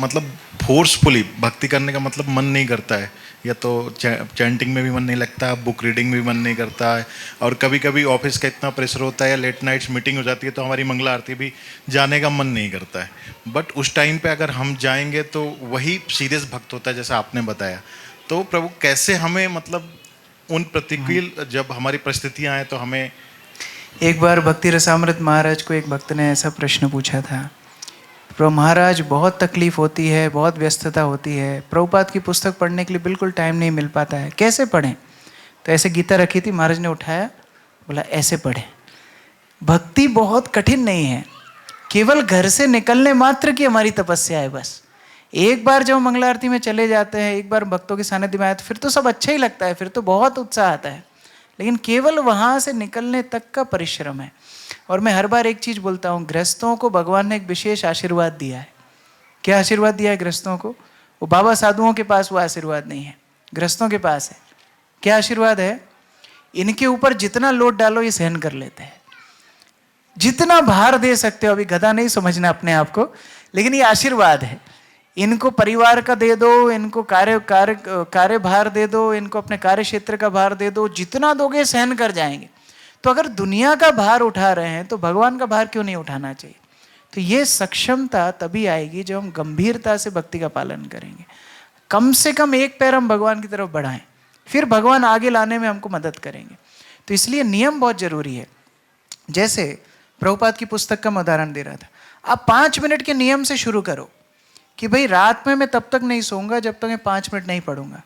मतलब फोर्सफुली भक्ति करने का मतलब मन नहीं करता है, या तो चैंटिंग में भी मन नहीं लगता, बुक रीडिंग में भी मन नहीं करता है, और कभी कभी ऑफिस का इतना प्रेशर होता है या लेट नाइट्स मीटिंग हो जाती है तो हमारी मंगला आरती भी जाने का मन नहीं करता है। बट उस टाइम पे अगर हम जाएंगे तो वही सीरियस भक्त होता है जैसा आपने बताया। तो प्रभु कैसे हमें मतलब उन प्रतिकूल जब हमारी परिस्थितियाँ आए तो हमें। एक बार भक्ति रसामृत महाराज को एक भक्त ने ऐसा प्रश्न पूछा था, प्रभु महाराज बहुत तकलीफ होती है, बहुत व्यस्तता होती है, प्रभुपाद की पुस्तक पढ़ने के लिए बिल्कुल टाइम नहीं मिल पाता है, कैसे पढ़ें? तो ऐसे गीता रखी थी, महाराज ने उठाया, बोला ऐसे पढ़ें। भक्ति बहुत कठिन नहीं है, केवल घर से निकलने मात्र की हमारी तपस्या है बस। एक बार जब मंगला आरती में चले जाते हैं, एक बार भक्तों के सानिध्य में आए तो फिर तो सब अच्छा ही लगता है, फिर तो बहुत उत्साह आता है, लेकिन केवल वहाँ से निकलने तक का परिश्रम है। और मैं हर बार एक चीज़ बोलता हूँ, गृहस्थों को भगवान ने एक विशेष आशीर्वाद दिया है। क्या आशीर्वाद दिया है गृहस्थों को? वो बाबा साधुओं के पास वो आशीर्वाद नहीं है, गृहस्थों के पास है। क्या आशीर्वाद है? इनके ऊपर जितना लोड डालो ये सहन कर लेते हैं, जितना भार दे सकते हो। अभी गधा नहीं समझना अपने आप को, लेकिन ये आशीर्वाद है। इनको परिवार का दे दो, इनको कार्य भार दे दो, इनको अपने कार्य क्षेत्र का भार दे दो, जितना दोगे सहन कर जाएंगे। तो अगर दुनिया का भार उठा रहे हैं तो भगवान का भार क्यों नहीं उठाना चाहिए? तो ये सक्षमता तभी आएगी जब हम गंभीरता से भक्ति का पालन करेंगे। कम से कम एक पैर हम भगवान की तरफ बढ़ाएं, फिर भगवान आगे लाने में हमको मदद करेंगे। तो इसलिए नियम बहुत जरूरी है। जैसे प्रभुपाद की पुस्तक का मैं उदाहरण दे रहा था, आप 5 मिनट के नियम से शुरू करो कि भाई रात में मैं तब तक नहीं सोऊंगा जब तक मैं 5 मिनट नहीं पढ़ूंगा।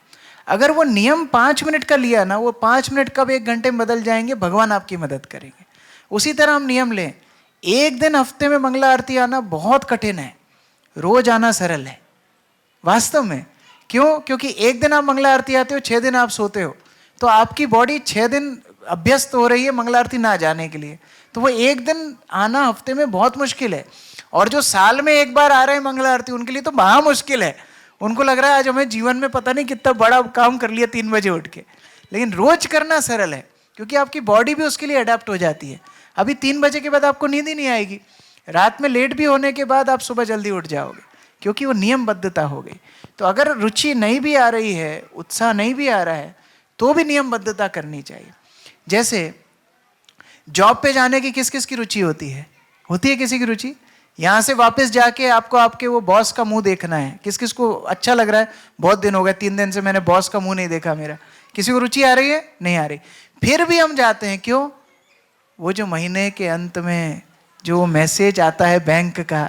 अगर वो नियम 5 मिनट का लिया ना, वो 5 मिनट कब 1 घंटे में बदल जाएंगे, भगवान आपकी मदद करेंगे। उसी तरह हम नियम लें, एक दिन हफ्ते में मंगला आरती आना बहुत कठिन है, रोज आना सरल है वास्तव में। क्यों? क्योंकि एक दिन आप मंगला आरती आते हो, 6 दिन आप सोते हो, तो आपकी बॉडी 6 दिन अभ्यस्त हो रही है मंगला आरती ना जाने के लिए। तो वो एक दिन आना हफ्ते में बहुत मुश्किल है। और जो साल में एक बार आ रहे हैं मंगला आरती, उनके लिए तो महा मुश्किल है। उनको लग रहा है आज हमें जीवन में पता नहीं कितना बड़ा काम कर लिया 3 बजे उठ के। लेकिन रोज करना सरल है, क्योंकि आपकी बॉडी भी उसके लिए अडेप्ट हो जाती है। अभी 3 बजे के बाद आपको नींद ही नहीं आएगी, रात में लेट भी होने के बाद आप सुबह जल्दी उठ जाओगे, क्योंकि वो नियमबद्धता हो गई। तो अगर रुचि नहीं भी आ रही है, उत्साह नहीं भी आ रहा है, तो भी नियमबद्धता करनी चाहिए। जैसे जॉब पे जाने की किस किस की रुचि होती है? होती है किसी की रुचि? यहाँ से वापस जाके आपको आपके वो बॉस का मुंह देखना है। किस किस को अच्छा लग रहा है? बहुत दिन हो गए, 3 दिन से मैंने बॉस का मुंह नहीं देखा मेरा। किसी को रुचि आ रही है? नहीं आ रही। फिर भी हम जाते हैं, क्यों? वो जो महीने के अंत में जो मैसेज आता है बैंक का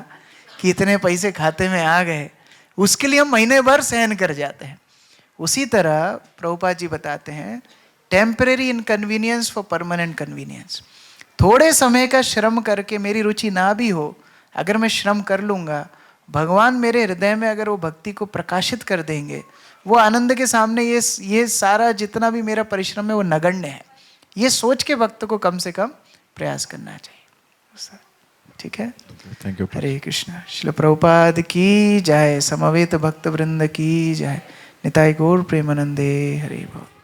कि इतने पैसे खाते में आ गए, उसके लिए हम महीने भर सहन कर जाते हैं। उसी तरह प्रभुपाद जी बताते हैं, temporary inconvenience for permanent convenience. थोड़े समय का श्रम करके, मेरी रुचि ना भी हो, अगर मैं श्रम कर लूँगा, भगवान मेरे हृदय में अगर वो भक्ति को प्रकाशित कर देंगे, वो आनंद के सामने ये सारा जितना भी मेरा परिश्रम है वो नगण्य है। ये सोच के भक्त को कम से कम प्रयास करना चाहिए। ठीक है, थैंक यू। हरे कृष्णा। श्रील प्रभुपाद की जय, समवेत भक्त वृंद की जय, निताई गौर प्रेमानंदे। हरे भक्त।